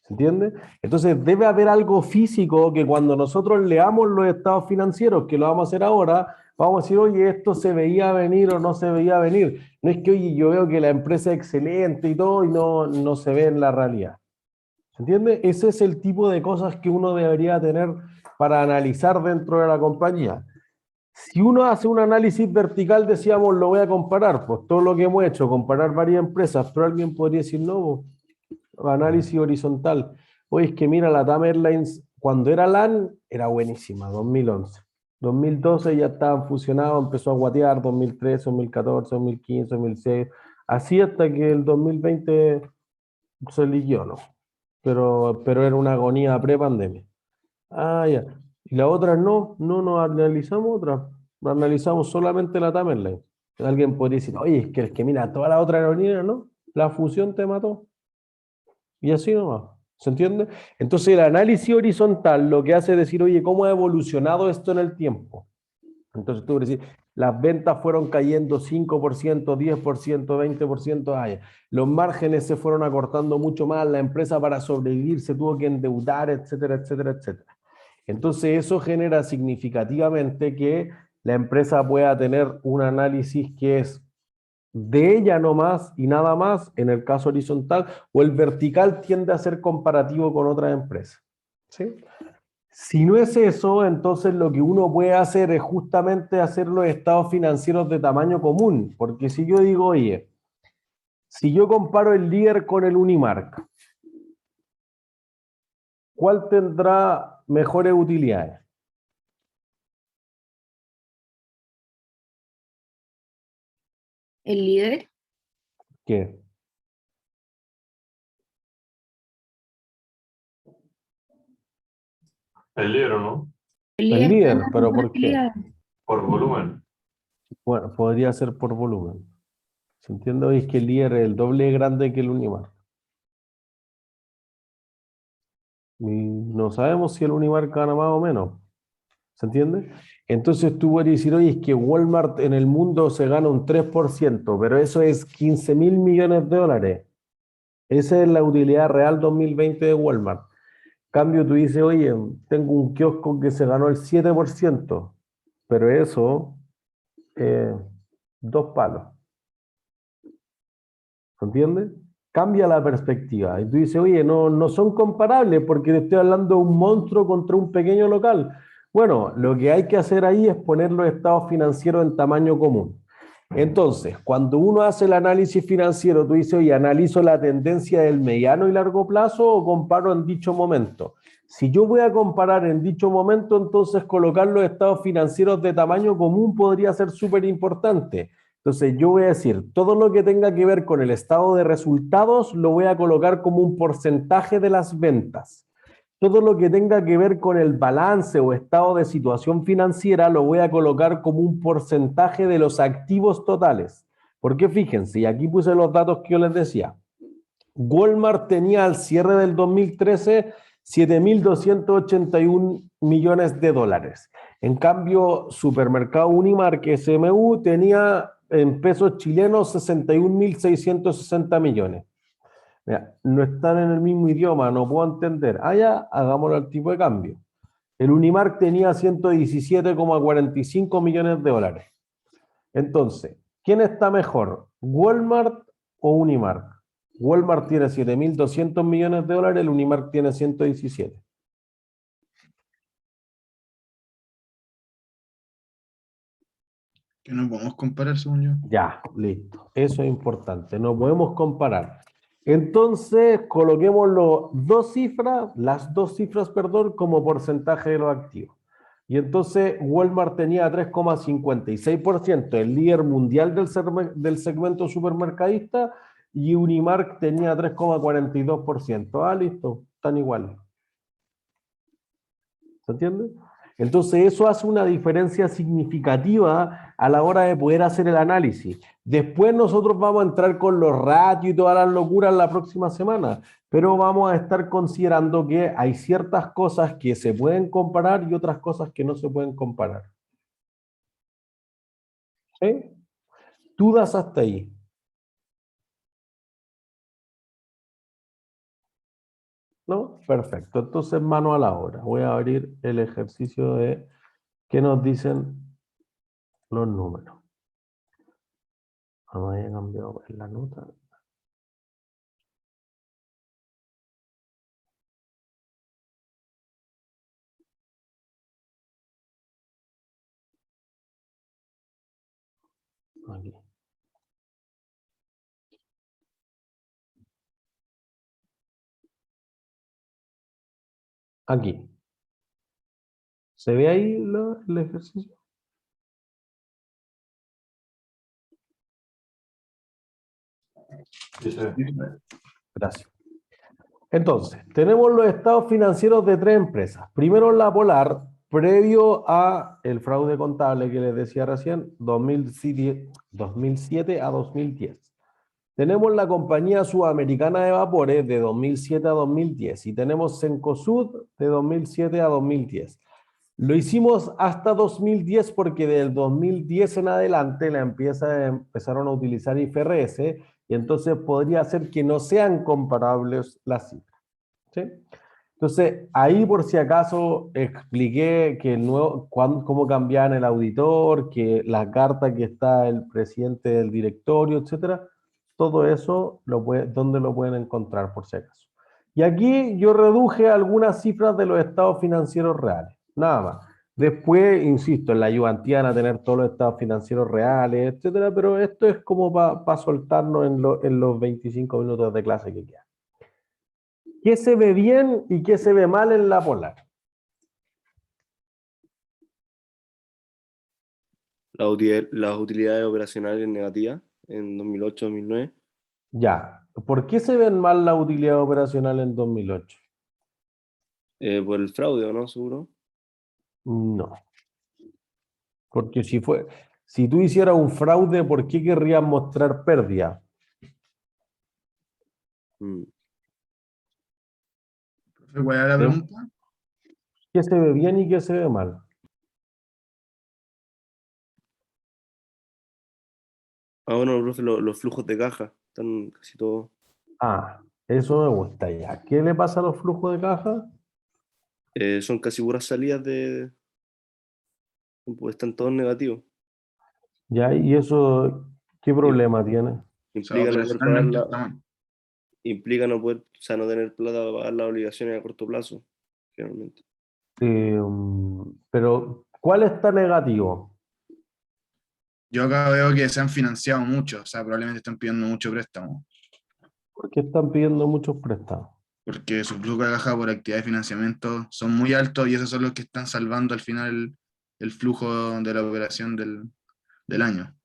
¿Se entiende? Entonces debe haber algo físico que cuando nosotros leamos los estados financieros, que lo vamos a hacer ahora, vamos a decir, oye, esto se veía venir o no se veía venir. No es que, oye, yo veo que la empresa es excelente y todo y no se ve en la realidad. ¿Se entiende? Ese es el tipo de cosas que uno debería tener para analizar dentro de la compañía. Si uno hace un análisis vertical, decíamos, lo voy a comparar, pues todo lo que hemos hecho, comparar varias empresas, pero alguien podría decir, no, pues, análisis horizontal. Oye, es que mira, la TAM Airlines, cuando era LAN, era buenísima, 2011. 2012 ya estaban fusionados, empezó a guatear, 2013, 2014, 2015, 2016, así hasta que el 2020 se eligió, ¿no? Pero era una agonía pre-pandemia. Ah, ya. Y la otra no analizamos otra. Analizamos solamente la Tamerlane. Alguien podría decir, oye, es que mira, toda la otra aerolínea, ¿no? La fusión te mató. Y así nomás. ¿Se entiende? Entonces el análisis horizontal lo que hace es decir, oye, ¿cómo ha evolucionado esto en el tiempo? Entonces tú decir, las ventas fueron cayendo 5%, 10%, 20%. Ay, los márgenes se fueron acortando mucho más, la empresa para sobrevivir se tuvo que endeudar, etcétera, etcétera, etcétera. Entonces eso genera significativamente que la empresa pueda tener un análisis que es de ella no más y nada más, en el caso horizontal, o el vertical tiende a ser comparativo con otras empresas. ¿Sí? Si no es eso, entonces lo que uno puede hacer es justamente hacer los estados financieros de tamaño común, porque si yo digo, oye, si yo comparo el Lear con el Unimark, ¿cuál tendrá mejores utilidades? El líder, ¿Qué? El libro, ¿no? el El líder tiene líder, pero más ¿por qué? utilidad. Por volumen. Bueno, podría ser por volumen. ¿Se entiende? Hoy es que el líder es el doble de grande que el Unimark. Y no sabemos si el Unimark gana más o menos. ¿Se entiende? Entonces tú puedes decir, oye, es que Walmart en el mundo se gana un 3%, pero eso es 15.000 millones de dólares. Esa es la utilidad real 2020 de Walmart. Cambio, tú dices, oye, tengo un kiosco que se ganó el 7%, pero eso, eh, dos palos. ¿Se entiende? Cambia la perspectiva. Y tú dices, oye, no son comparables porque te estoy hablando de un monstruo contra un pequeño local. Bueno, lo que hay que hacer ahí es poner los estados financieros en tamaño común. Entonces, cuando uno hace el análisis financiero, tú dices, oye, ¿analizo la tendencia del mediano y largo plazo o comparo en dicho momento? Si yo voy a comparar en dicho momento, entonces colocar los estados financieros de tamaño común podría ser súper importante. Entonces yo voy a decir, todo lo que tenga que ver con el estado de resultados lo voy a colocar como un porcentaje de las ventas. Todo lo que tenga que ver con el balance o estado de situación financiera lo voy a colocar como un porcentaje de los activos totales. Porque fíjense, y aquí puse los datos que yo les decía. Walmart tenía al cierre del 2013 7.281 millones de dólares. En cambio, Supermercado Unimark SMU tenía en pesos chilenos 61.660 millones. Mira, no están en el mismo idioma, no puedo entender. Ah, ya, hagámoslo al tipo de cambio. El Unimark tenía 117,45 millones de dólares. Entonces, ¿quién está mejor? ¿Walmart o Unimark? Walmart tiene 7.200 millones de dólares, el Unimark tiene 117. Que no podemos comparar, según yo. Ya, listo. Eso es importante. No podemos comparar. Entonces, coloquemos las dos cifras, perdón, como porcentaje de los activos. Y entonces Walmart tenía 3,56%, el líder mundial del segmento supermercadista, y Unimark tenía 3,42%. Ah, listo, están iguales. ¿Se entiende? Entonces eso hace una diferencia significativa a la hora de poder hacer el análisis. Después nosotros vamos a entrar con los ratios y todas las locuras la próxima semana, pero vamos a estar considerando que hay ciertas cosas que se pueden comparar y otras cosas que no se pueden comparar. ¿Sí? Dudas hasta ahí. ¿No? Perfecto. Entonces, mano a la obra. Voy a abrir el ejercicio de qué nos dicen los números. Vamos a cambiar la nota. Aquí. Aquí. ¿Se ve ahí el ejercicio? Sí, sí. Gracias. Entonces, tenemos los estados financieros de tres empresas. Primero la Polar, previo a el fraude contable que les decía recién, 2007 a 2010. Tenemos la compañía sudamericana de vapores de 2007 a 2010 y tenemos Cencosud de 2007 a 2010. Lo hicimos hasta 2010 porque del 2010 en adelante empezaron a utilizar IFRS y entonces podría ser que no sean comparables las cifras. ¿Sí? Entonces, ahí por si acaso expliqué que cómo cambiaban el auditor, que la carta que está el presidente del directorio, etcétera. Todo eso, ¿dónde lo pueden encontrar por si acaso? Y aquí yo reduje algunas cifras de los estados financieros reales, nada más. Después, insisto, en la ayudantía van a tener todos los estados financieros reales, etcétera, pero esto es como para soltarnos en los 25 minutos de clase que quedan. ¿Qué se ve bien y qué se ve mal en la Polar? Las utilidades operacionales negativas en 2008-2009. Ya. ¿Por qué se ven mal la utilidad operacional en 2008? Por el fraude, ¿o no? Seguro. No. Porque si tú hicieras un fraude, ¿por qué querrías mostrar pérdida? Mm. ¿Cuál era la pregunta? ¿Qué se ve bien y qué se ve mal? Bueno, profe, los flujos de caja están casi todos. Ah, eso me gusta ya. ¿Qué le pasa a los flujos de caja? Son casi puras salidas pues están todos negativos. Ya, ¿y eso qué problema tiene? O sea, Implica no poder operacionalmente está mal. implica no poder, o sea, no tener plata para pagar las obligaciones a corto plazo, generalmente. Pero, ¿cuál está negativo? Yo acá veo que se han financiado mucho, o sea, probablemente están pidiendo mucho préstamo, ¿Por qué están pidiendo muchos préstamos? porque su flujo de caja por actividad de financiamiento son muy altos y esos son los que están salvando al final el flujo de la operación del año.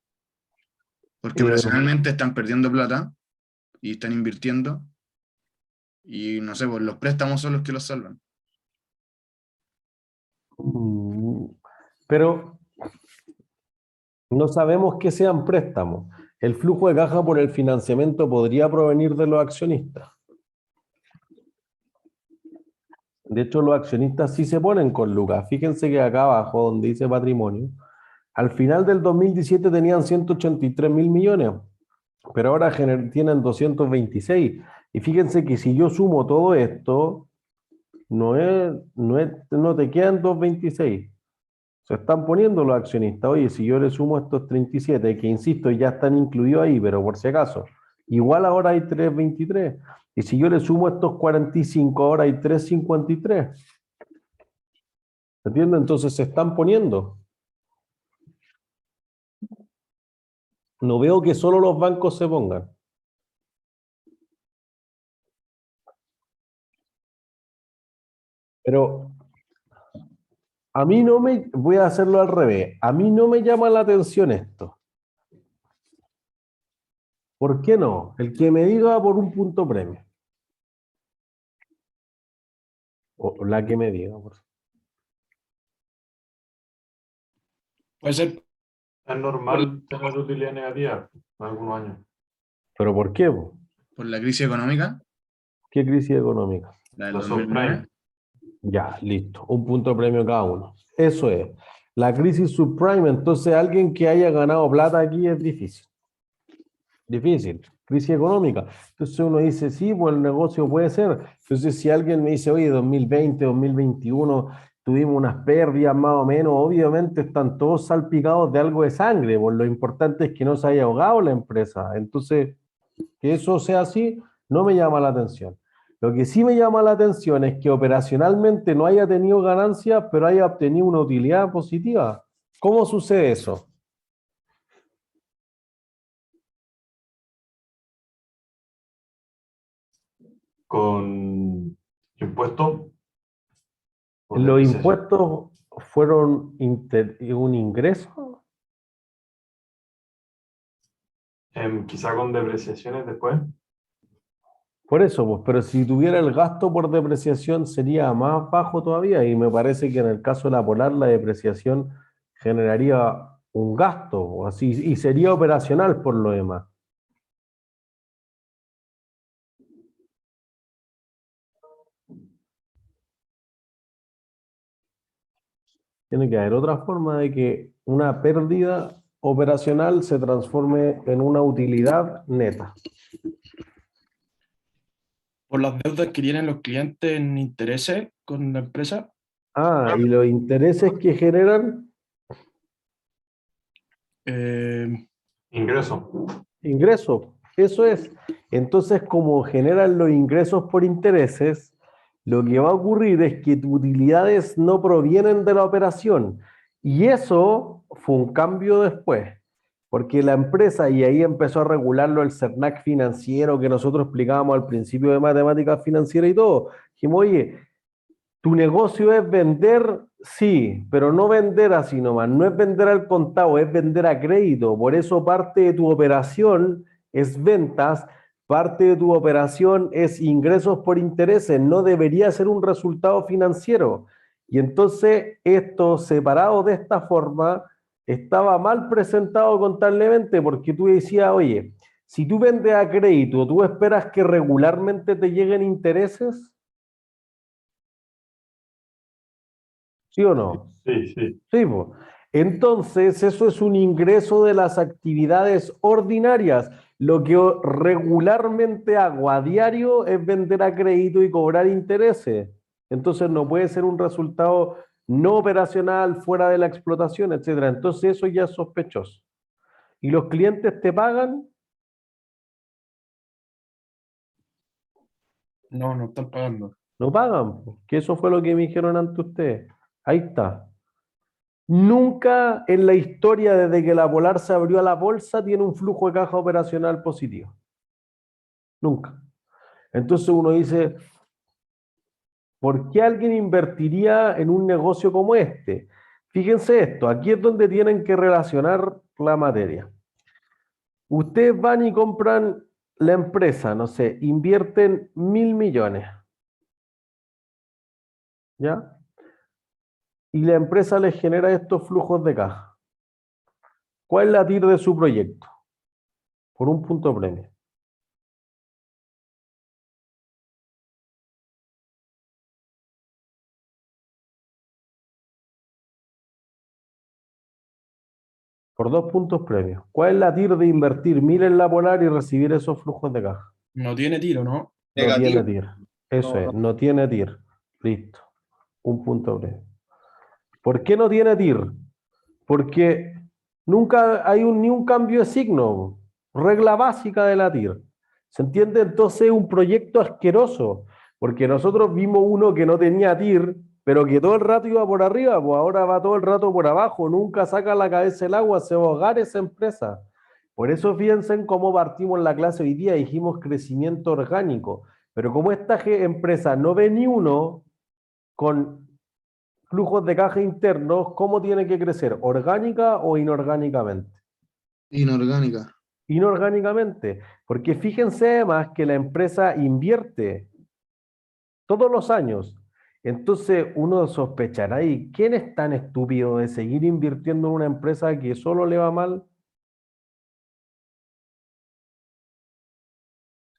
Porque Eh, operacionalmente están perdiendo plata y están invirtiendo y no sé, pues los préstamos son los que los salvan. Pero no sabemos qué sean préstamos. El flujo de caja por el financiamiento podría provenir de los accionistas. De hecho, los accionistas sí se ponen con lucas. Fíjense que acá abajo, donde dice patrimonio, al final del 2017 tenían 183.000 millones, pero ahora tienen 226. Y fíjense que si yo sumo todo esto, no te quedan 226. Se están poniendo los accionistas. Oye, si yo le sumo estos 37, que insisto, ya están incluidos ahí, pero por si acaso, igual ahora hay 323. Y si yo le sumo estos 45, ahora hay 353. ¿Entiendes? Entonces se están poniendo. No veo que solo los bancos se pongan. Pero a mí no me, voy a hacerlo al revés, a mí no me llama la atención esto. ¿Por qué no? El que me diga por un punto premio. O la que me diga. Puede ser Es normal tener utilidad negativa en algunos años. ¿Pero por qué? Po? Por la crisis económica, ¿Qué crisis económica? la del La 2009. subprime. Ya, listo. Un punto premio cada uno. Eso es. La crisis subprime, entonces alguien que haya ganado plata aquí es difícil. Difícil. Crisis económica. Entonces uno dice, sí, pues el negocio puede ser. Entonces si alguien me dice, oye, 2020, 2021, tuvimos unas pérdidas más o menos, obviamente están todos salpicados de algo de sangre. Pues lo importante es que no se haya ahogado la empresa. Entonces, que eso sea así, no me llama la atención. Lo que sí me llama la atención es que operacionalmente no haya tenido ganancias, pero haya obtenido una utilidad positiva. ¿Cómo sucede eso? con impuestos. o ¿Los depreciación. impuestos fueron un ingreso? Quizá con depreciaciones después. Por eso, pues, pero si tuviera el gasto por depreciación sería más bajo todavía y me parece que en el caso de la Polar la depreciación generaría un gasto o así y sería operacional por lo demás. Tiene que haber otra forma de que una pérdida operacional se transforme en una utilidad neta. Por las deudas que tienen los clientes en intereses con la empresa. Ah, y los intereses que generan Ingresos. ingresos. Eso es. Entonces, como generan los ingresos por intereses, lo que va a ocurrir es que tus utilidades no provienen de la operación. Y eso fue un cambio después, porque la empresa, y ahí empezó a regularlo el CERNAC financiero que nosotros explicábamos al principio de matemáticas financieras y todo. Dijimos, oye, tu negocio es vender, sí, pero no vender así nomás, no es vender al contado, es vender a crédito. Por eso parte de tu operación es ventas, parte de tu operación es ingresos por intereses, no debería ser un resultado financiero. Y entonces esto separado de esta forma estaba mal presentado contablemente porque tú decías, oye, si tú vendes a crédito, ¿tú esperas que regularmente te lleguen intereses? ¿Sí o no? Sí, sí. Sí, po. Entonces, eso es un ingreso de las actividades ordinarias. Lo que regularmente hago a diario es vender a crédito y cobrar intereses. Entonces, no puede ser un resultado no operacional fuera de la explotación, etcétera. Entonces, eso ya es sospechoso. ¿Y los clientes te pagan? No, no están pagando. No pagan, po, que eso fue lo que me dijeron ante ustedes. Ahí está. Nunca en la historia desde que la Polar se abrió a la bolsa tiene un flujo de caja operacional positivo. Nunca. Entonces uno dice, ¿por qué alguien invertiría en un negocio como este? Fíjense esto, aquí es donde tienen que relacionar la materia. Ustedes van y compran la empresa, no sé, invierten 1.000 millones. ¿Ya? Y la empresa les genera estos flujos de caja. ¿Cuál es la TIR de su proyecto? Por un punto premio. Por 2 puntos premios. ¿Cuál es la TIR de invertir 1.000 en la Polar y recibir esos flujos de caja? No tiene tiro, ¿no? No Negativo. tiene TIR. Eso No, es, no. no tiene TIR. Listo. Un punto premio. ¿Por qué no tiene TIR? Porque nunca hay ni un cambio de signo. Regla básica de la TIR. ¿Se entiende? Entonces es un proyecto asqueroso. Porque nosotros vimos uno que no tenía TIR, pero que todo el rato iba por arriba, pues ahora va todo el rato por abajo, nunca saca la cabeza del agua, se va a ahogar esa empresa. Por eso fíjense en cómo partimos la clase hoy día, dijimos crecimiento orgánico, pero como esta empresa no ve ni uno con flujos de caja internos, ¿cómo tiene que crecer? ¿Orgánica o inorgánicamente? Inorgánica. Inorgánicamente, porque fíjense además que la empresa invierte todos los años. Entonces uno sospechará, ¿y quién es tan estúpido de seguir invirtiendo en una empresa que solo le va mal?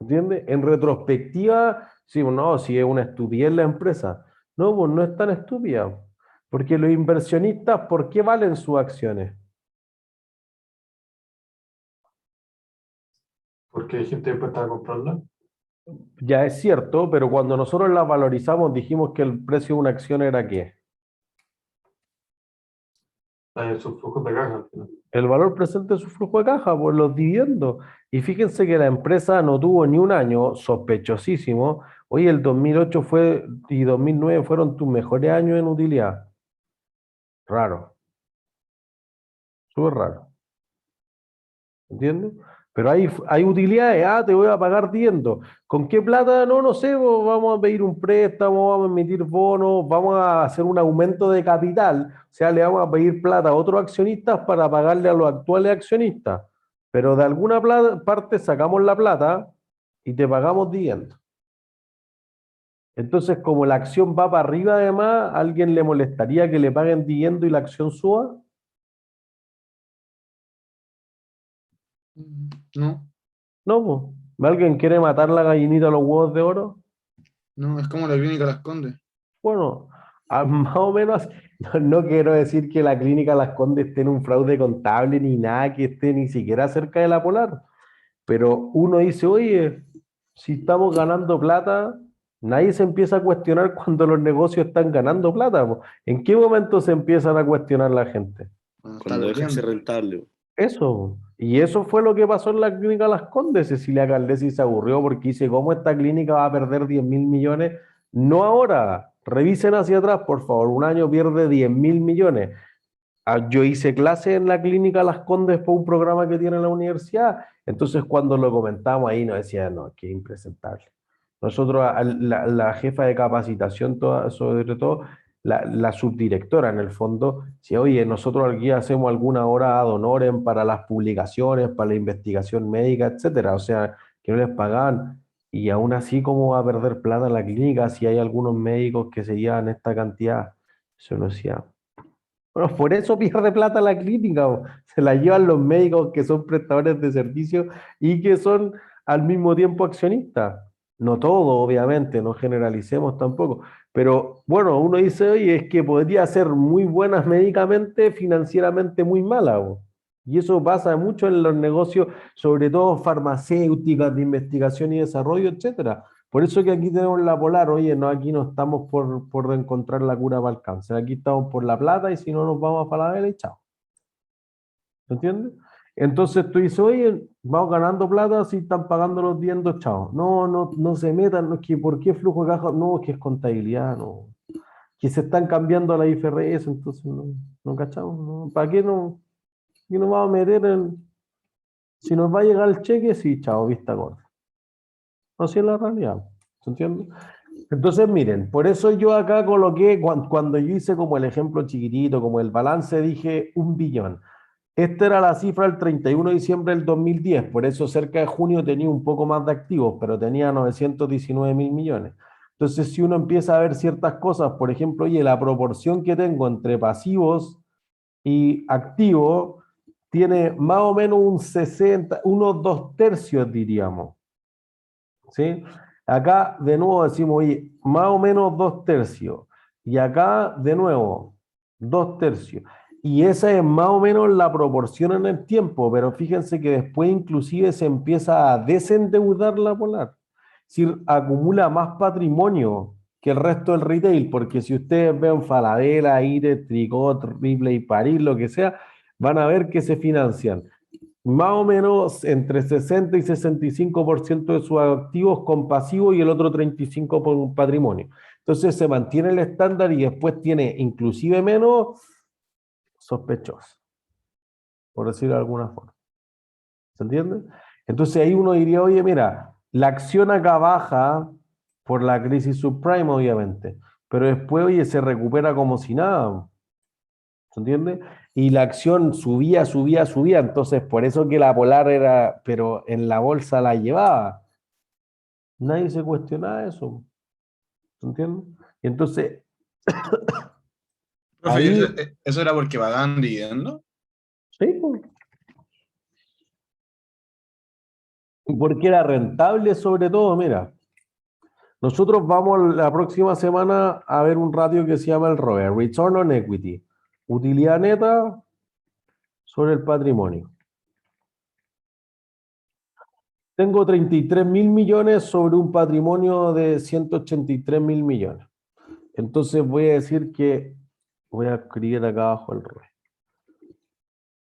¿Entiende? En retrospectiva, sí, no, si es una estupidez la empresa. No, pues no es tan estúpida. Porque los inversionistas, ¿por qué valen sus acciones? Porque hay gente dispuesta a comprarla. Ya es cierto, pero cuando nosotros las valorizamos dijimos que el precio de una acción era ¿qué? Hay sus flujos de caja al final. El valor presente de su flujo de caja por los dividendos. Y fíjense que la empresa no tuvo ni un año sospechosísimo. Hoy el 2008 fue y 2009 fueron tus mejores años en utilidad. Raro. Súper raro. ¿Entiendes? Pero hay utilidades, te voy a pagar dividendo. ¿Con qué plata? No, no sé, vamos a pedir un préstamo, vamos a emitir bonos, vamos a hacer un aumento de capital, o sea, le vamos a pedir plata a otros accionistas para pagarle a los actuales accionistas. Pero de alguna parte sacamos la plata y te pagamos dividendo. Entonces, como la acción va para arriba, además, ¿a alguien le molestaría que le paguen dividendo y la acción suba? No, No, pues. ¿Alguien quiere matar la gallinita a los huevos de oro? no, es como la clínica Las Condes. Bueno, más o menos, no quiero decir que la clínica Las Condes esté en un fraude contable ni nada que esté ni siquiera cerca de la Polar, pero uno dice, oye, si estamos ganando plata, nadie se empieza a cuestionar cuando los negocios están ganando plata, po. ¿En qué momento se empiezan a cuestionar la gente? Cuando está Cuando deja de ser perdiendo. rentable. Eso, y eso fue lo que pasó en la clínica Las Condes. Cecilia Caldesi se aburrió porque dice, ¿cómo esta clínica va a perder 10.000 millones? No ahora, revisen hacia atrás, por favor, un año pierde 10.000 millones. Yo hice clase en la clínica Las Condes por un programa que tiene la universidad, entonces cuando lo comentamos ahí nos decían, no, que impresentable. Nosotros, la jefa de capacitación, sobre todo, la subdirectora en el fondo, si oye, nosotros aquí hacemos alguna hora ad honorem para las publicaciones, para la investigación médica, etcétera, o sea, que no les pagaban, y aún así, ¿cómo va a perder plata la clínica si hay algunos médicos que se llevan esta cantidad? Eso lo decía. Bueno, por eso pierde plata la clínica, po. Se la llevan los médicos que son prestadores de servicios y que son al mismo tiempo accionistas. No todo, obviamente, no generalicemos tampoco. Pero bueno, uno dice, oye, es que podría ser muy buena médicamente, financieramente muy mala, po. Y eso pasa mucho en los negocios, sobre todo farmacéuticas, de investigación y desarrollo, etcétera. Por eso que aquí tenemos la Polar, oye, no, aquí no estamos por encontrar la cura para el cáncer, aquí estamos por la plata y si no nos vamos a Falabella y chao. ¿Se entiende? Entonces tú dices, oye, vamos ganando plata si están pagando los dividendos, chao. No, no, no se metan, no, es que ¿por qué flujo de caja? No, es que es contabilidad, no. Que se están cambiando a la IFRS, entonces no, no cachamos, no. ¿Para qué no? ¿Qué nos vamos a meter en? Si nos va a llegar el cheque, sí, chao, vista gorda. Así es la realidad. ¿Se entiende? Entonces, miren, por eso yo acá coloqué, cuando yo hice como el ejemplo chiquitito, como el balance, dije 1 billón. Esta era la cifra el 31 de diciembre del 2010, por eso cerca de junio tenía un poco más de activos, pero tenía 919.000 millones. Entonces, si uno empieza a ver ciertas cosas, por ejemplo, oye, la proporción que tengo entre pasivos y activos tiene más o menos un 60, unos 2/3, diríamos. ¿Sí? Acá de nuevo decimos, oye, más o menos 2/3. Y acá de nuevo, 2/3. Y esa es más o menos la proporción en el tiempo, pero fíjense que después inclusive se empieza a desendeudar la Polar. Es decir, acumula más patrimonio que el resto del retail, porque si ustedes ven Falabella, Ire, Tricot, Ripley, París, lo que sea, van a ver que se financian más o menos entre 60 y 65% de sus activos con pasivo y el otro 35% por patrimonio. Entonces se mantiene el estándar y después tiene inclusive menos sospechosos, por decirlo de alguna forma. ¿Se entiende? Entonces ahí uno diría, oye, mira, la acción acá baja por la crisis subprime, obviamente, pero después, oye, se recupera como si nada. ¿Se entiende? Y la acción subía, subía, subía, entonces por eso que la Polar era, pero en la bolsa la llevaba. Nadie se cuestionaba eso. ¿Se entiende? Y entonces, Profe, ahí, ¿eso era porque pagaban dividendo? sí, pues, porque era rentable sobre todo, mira. Nosotros vamos la próxima semana a ver un ratio que se llama el ROE, Return on Equity, utilidad neta sobre el patrimonio. Tengo 33.000 millones sobre un patrimonio de 183.000 millones. Entonces voy a decir que, voy a escribir acá abajo el ROE.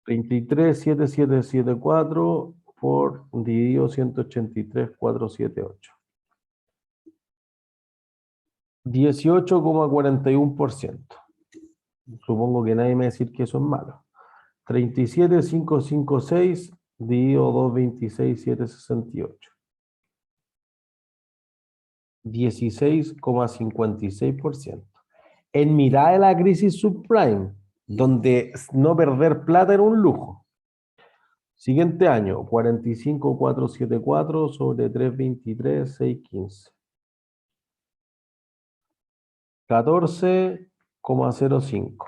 33.7774 por dividido 183.478. 18,41%. Supongo que nadie me va a decir que eso es malo. 37.556 dividido 226,768. 16,56%. En mitad de la crisis subprime, donde no perder plata era un lujo. Siguiente año, 45,474 sobre 323,615. 14,05.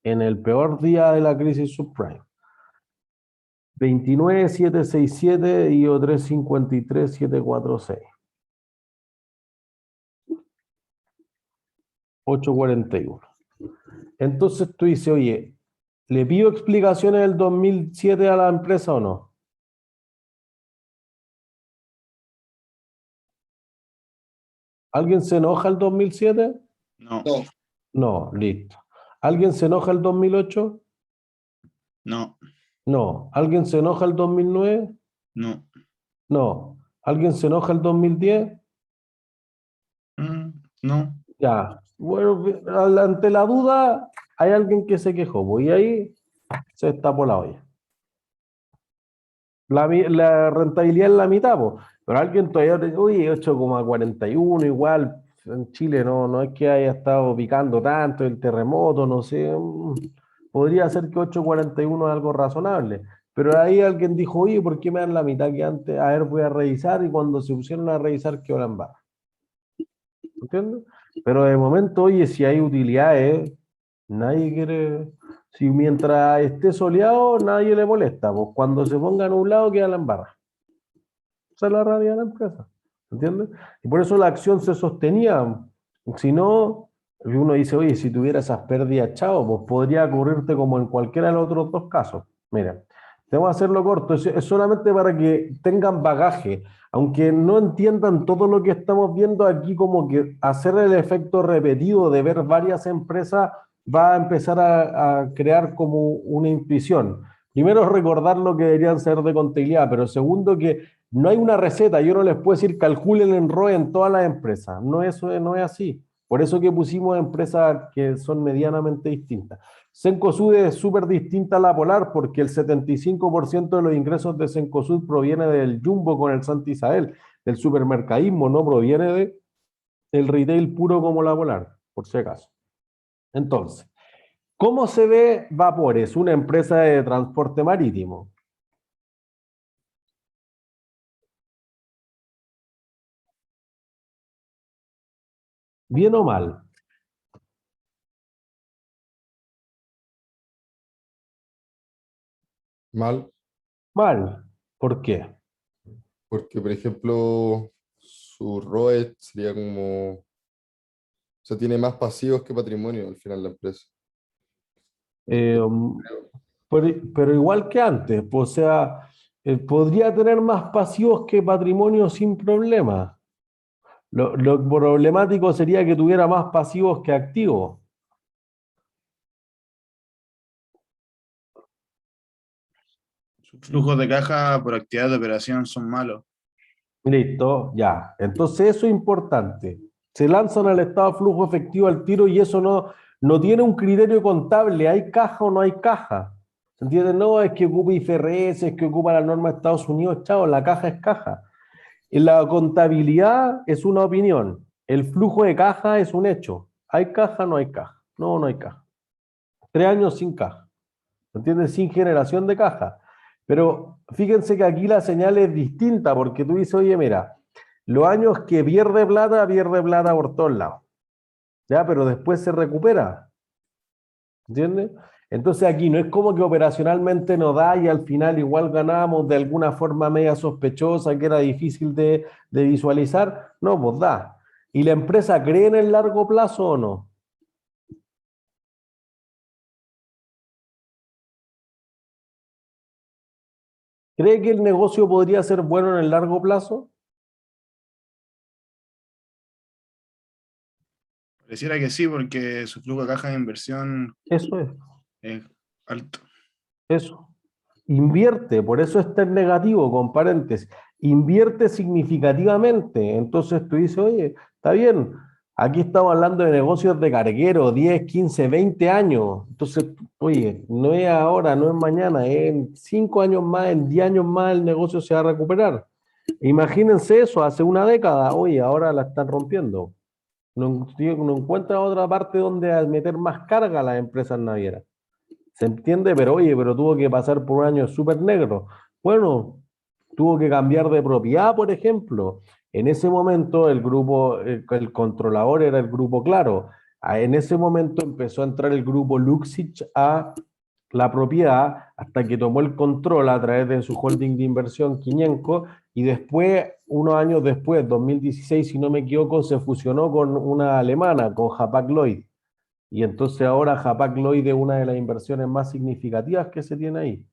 En el peor día de la crisis subprime. 29,767 y 353,746. 8,41. Entonces tú dices, oye, ¿le pido explicaciones del 2007 a la empresa o no? ¿Alguien se enoja el 2007? No, No. No, listo. ¿Alguien se enoja el 2008? no, No. ¿Alguien se enoja el 2009? no. No. ¿Alguien se enoja el 2010? No. Ya. Bueno, ante la duda, hay alguien que se quejó, pues, y ahí se destapó la olla. La rentabilidad es la mitad, pues, pero alguien todavía te dice, oye, 8,41, igual en Chile no es que haya estado picando tanto el terremoto, no sé, podría ser que 8,41 es algo razonable, pero ahí alguien dijo, oye, ¿por qué me dan la mitad que antes? A ver, voy a revisar, y cuando se pusieron a revisar, quedó la embarrada. ¿Entiendes? Pero de momento, oye, si hay utilidades, nadie quiere. Si mientras esté soleado, nadie le molesta. Pues cuando se ponga nublado, queda la embarra. Esa es la realidad de la empresa. ¿Entiendes? Y por eso la acción se sostenía. Si no, uno dice, oye, si tuviera esas pérdidas, chao, pues podría ocurrirte como en cualquiera de los otros dos casos. Mira, te voy a hacerlo corto, es solamente para que tengan bagaje. Aunque no entiendan todo lo que estamos viendo aquí, como que hacer el efecto repetido de ver varias empresas va a empezar a crear como una intuición. Primero, recordar lo que deberían ser de contabilidad, pero segundo, que no hay una receta. Yo no les puedo decir calculen el ROE en todas las empresas. No, eso no es así. Por eso que pusimos empresas que son medianamente distintas. Cencosud es súper distinta a la Polar porque el 75% de los ingresos de Cencosud proviene del Jumbo con el Santa Isabel, del supermercadismo, no proviene del retail puro como la Polar, por si acaso. Entonces, ¿cómo se ve Vapores, una empresa de transporte marítimo? ¿Bien o mal? Mal, Mal. ¿Por qué? porque por ejemplo, su ROE sería como, o sea, tiene más pasivos que patrimonio al final la empresa. Eh, pero igual que antes, pues, o sea, podría tener más pasivos que patrimonio sin problema. Lo problemático sería que tuviera más pasivos que activos. Sus flujos de caja por actividad de operación son malos. Listo, ya. Entonces eso es importante. Se lanzan al estado de flujo efectivo al tiro y eso no tiene un criterio contable. ¿Hay caja o no hay caja? ¿Entiendes? No, es que ocupa IFRS, es que ocupa la norma de Estados Unidos, chao, la caja es caja. La contabilidad es una opinión. El flujo de caja es un hecho. ¿Hay caja o no hay caja? No hay caja. 3 años sin caja. ¿Entiendes? Sin generación de caja. Pero fíjense que aquí la señal es distinta porque tú dices, oye, mira, los años que pierde plata por todos lados. ¿Ya? Pero después se recupera. ¿Entiendes? Entonces aquí no es como que operacionalmente no da y al final igual ganamos de alguna forma media sospechosa que era difícil de visualizar. No, pues da. ¿Y la empresa cree en el largo plazo o no? ¿Cree que el negocio podría ser bueno en el largo plazo? Pareciera que sí, porque su flujo de caja de inversión Eso es. es alto. Eso. Invierte, por eso está en negativo, con paréntesis. Invierte significativamente. Entonces tú dices, oye, está bien, Aquí estamos hablando de negocios de carguero, 10, 15, 20 años. Entonces, oye, no es ahora, no es mañana, es en 5 años más, en 10 años más el negocio se va a recuperar. Imagínense eso, hace una década, oye, ahora la están rompiendo. No encuentran otra parte donde meter más carga a las empresas navieras. ¿Se entiende? Pero oye, pero tuvo que pasar por un año súper negro. Bueno, tuvo que cambiar de propiedad, por ejemplo. En ese momento el grupo, el controlador era el grupo Claro. En ese momento empezó a entrar el grupo Luxich a la propiedad hasta que tomó el control a través de su holding de inversión Quiñenco y después, unos años después, 2016, si no me equivoco, se fusionó con una alemana, con Hapag-Lloyd. Y entonces ahora Hapag-Lloyd es una de las inversiones más significativas que se tiene ahí.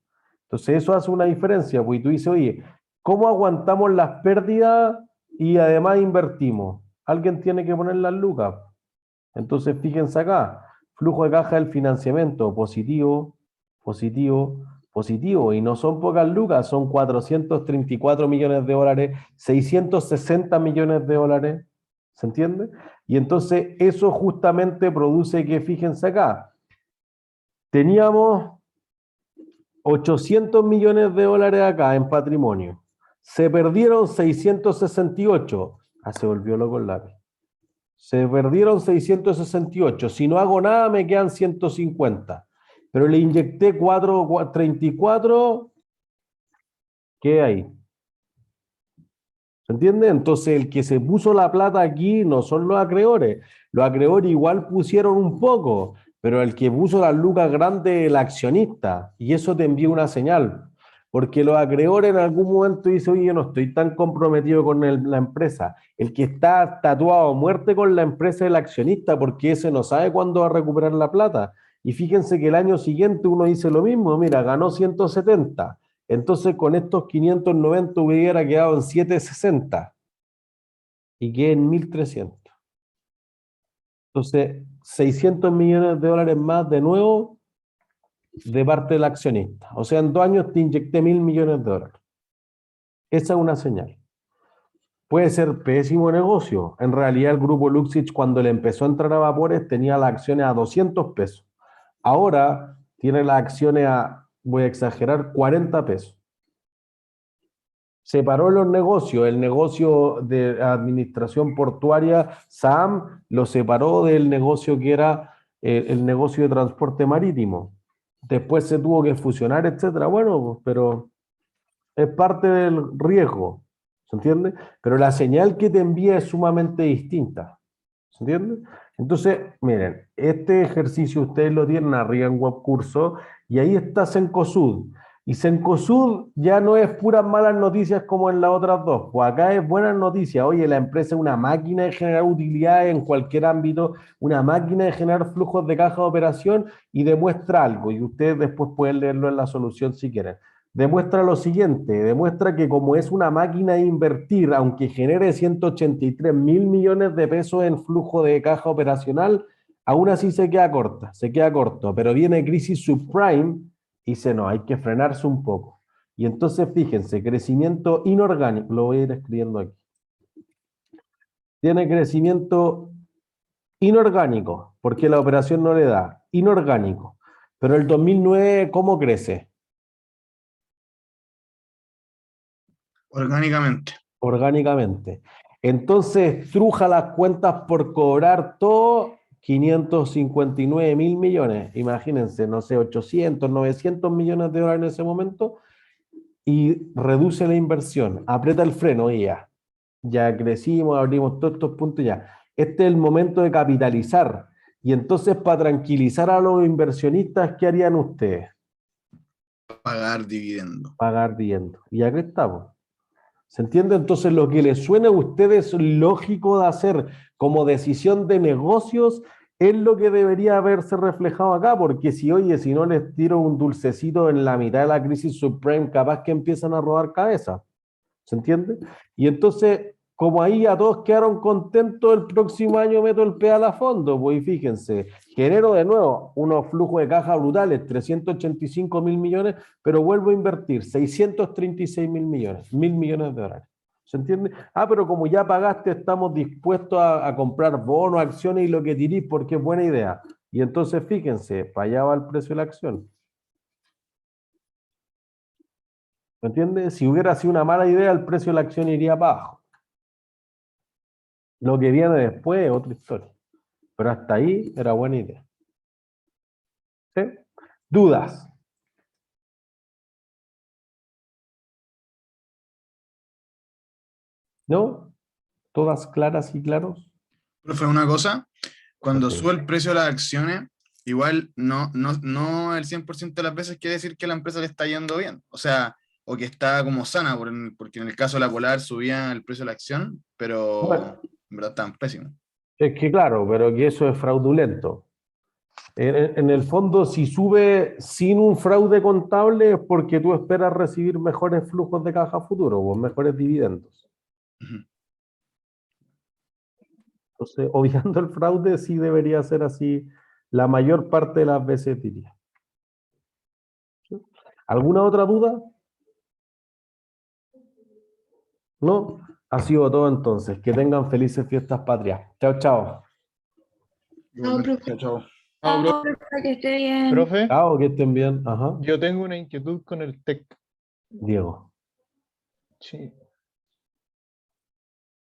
Entonces eso hace una diferencia, pues tú dices, oye, ¿cómo aguantamos las pérdidas y además invertimos? Alguien tiene que poner las lucas. Entonces fíjense acá, flujo de caja del financiamiento, positivo, positivo, positivo. Y no son pocas lucas, son 434 millones de dólares, 660 millones de dólares. ¿Se entiende? Y entonces eso justamente produce que, fíjense acá, teníamos 800 millones de dólares acá en patrimonio. Se perdieron 668. Ah, se volvió loco el lápiz. Se perdieron 668. Si no hago nada, me quedan 150. Pero le inyecté 434. ¿Qué hay? ¿Se entiende? Entonces, el que se puso la plata aquí no son los acreedores. Los acreedores igual pusieron un poco, pero el que puso las lucas grandes es el accionista. Y eso te envía una señal. Porque los acreedores en algún momento dicen, oye, yo no estoy tan comprometido con la empresa. El que está tatuado a muerte con la empresa es el accionista, porque ese no sabe cuándo va a recuperar la plata. Y fíjense que el año siguiente uno dice lo mismo, mira, ganó 170. Entonces con estos 590 hubiera quedado en 760 y queda en 1300. Entonces, 600 millones de dólares más de nuevo de parte del accionista. O sea, en 2 años te inyecté 1.000 millones de dólares. Esa es una señal. Puede ser pésimo negocio. En realidad, el grupo Luxich, cuando le empezó a entrar a vapores, tenía las acciones a 200 pesos. Ahora tiene las acciones a, voy a exagerar, 40 pesos. Separó los negocios, el negocio de administración portuaria, SAM, lo separó del negocio que era el negocio de transporte marítimo. Después se tuvo que fusionar, etcétera. Bueno, pero es parte del riesgo, ¿se entiende? Pero la señal que te envía es sumamente distinta, ¿se entiende? Entonces, miren, este ejercicio ustedes lo tienen arriba en Webcurso y ahí está Cencosud. Y Cencosud ya no es puras malas noticias como en las otras dos, pues acá es buenas noticias. Oye, la empresa es una máquina de generar utilidades en cualquier ámbito, una máquina de generar flujos de caja de operación y demuestra algo. Y ustedes después pueden leerlo en la solución si quieren. Demuestra lo siguiente, demuestra que como es una máquina de invertir, aunque genere 183 mil millones de pesos en flujo de caja operacional, aún así se queda corto, pero viene crisis subprime y dice, no, hay que frenarse un poco. Y entonces, fíjense, crecimiento inorgánico, lo voy a ir escribiendo aquí. Tiene crecimiento inorgánico, porque la operación no le da, inorgánico. Pero el 2009, ¿cómo crece? Orgánicamente. Orgánicamente. Entonces, truja las cuentas por cobrar todo 559 mil millones. Imagínense, no sé, 800, 900 millones de dólares en ese momento y reduce la inversión, aprieta el freno y ya. Ya crecimos, abrimos todos estos puntos ya. Este es el momento de capitalizar. Y entonces, para tranquilizar a los inversionistas, ¿qué harían ustedes? Pagar dividendo. Pagar dividendo. Y acá estamos. ¿Se entiende? Entonces, lo que les suene a ustedes lógico de hacer como decisión de negocios es lo que debería haberse reflejado acá, porque si, oye, si no les tiro un dulcecito en la mitad de la crisis subprime, capaz que empiezan a rodar cabeza. ¿Se entiende? Y entonces, como ahí ya todos quedaron contentos, el próximo año meto el pedal a fondo, pues fíjense, genero de nuevo unos flujos de caja brutales, 385 mil millones, pero vuelvo a invertir 636 mil millones, 1.000 millones de dólares. ¿Se entiende? Ah, pero como ya pagaste, estamos dispuestos a comprar bonos, acciones y lo que tirís porque es buena idea. Y entonces fíjense, para allá va el precio de la acción. ¿Me entiendes? Si hubiera sido una mala idea, el precio de la acción iría para abajo. Lo que viene después es otra historia. Pero hasta ahí era buena idea. ¿Sí? ¿Dudas? ¿No? ¿Todas claras y claros? Profe, una cosa, cuando Ok. sube el precio de las acciones, igual no el 100% de las veces quiere decir que la empresa le está yendo bien. O sea, o que está como sana, porque en el caso de la Polar subía el precio de la acción, pero Bueno, en verdad estaban pésimos. es que claro, pero que eso es fraudulento. En el fondo, si sube sin un fraude contable es porque tú esperas recibir mejores flujos de caja futuro o mejores dividendos. Ujú. Entonces, obviando el fraude, sí debería ser así la mayor parte de las veces, diría. ¿Sí? ¿Alguna otra duda? ¿No? Ha sido todo entonces. Que tengan felices fiestas patrias. Chao, chao. Igualmente, profe. chao. Ah, Que esté bien. profe, Chao, que estén bien. Ajá. yo tengo una inquietud con el TEC. Diego. Sí.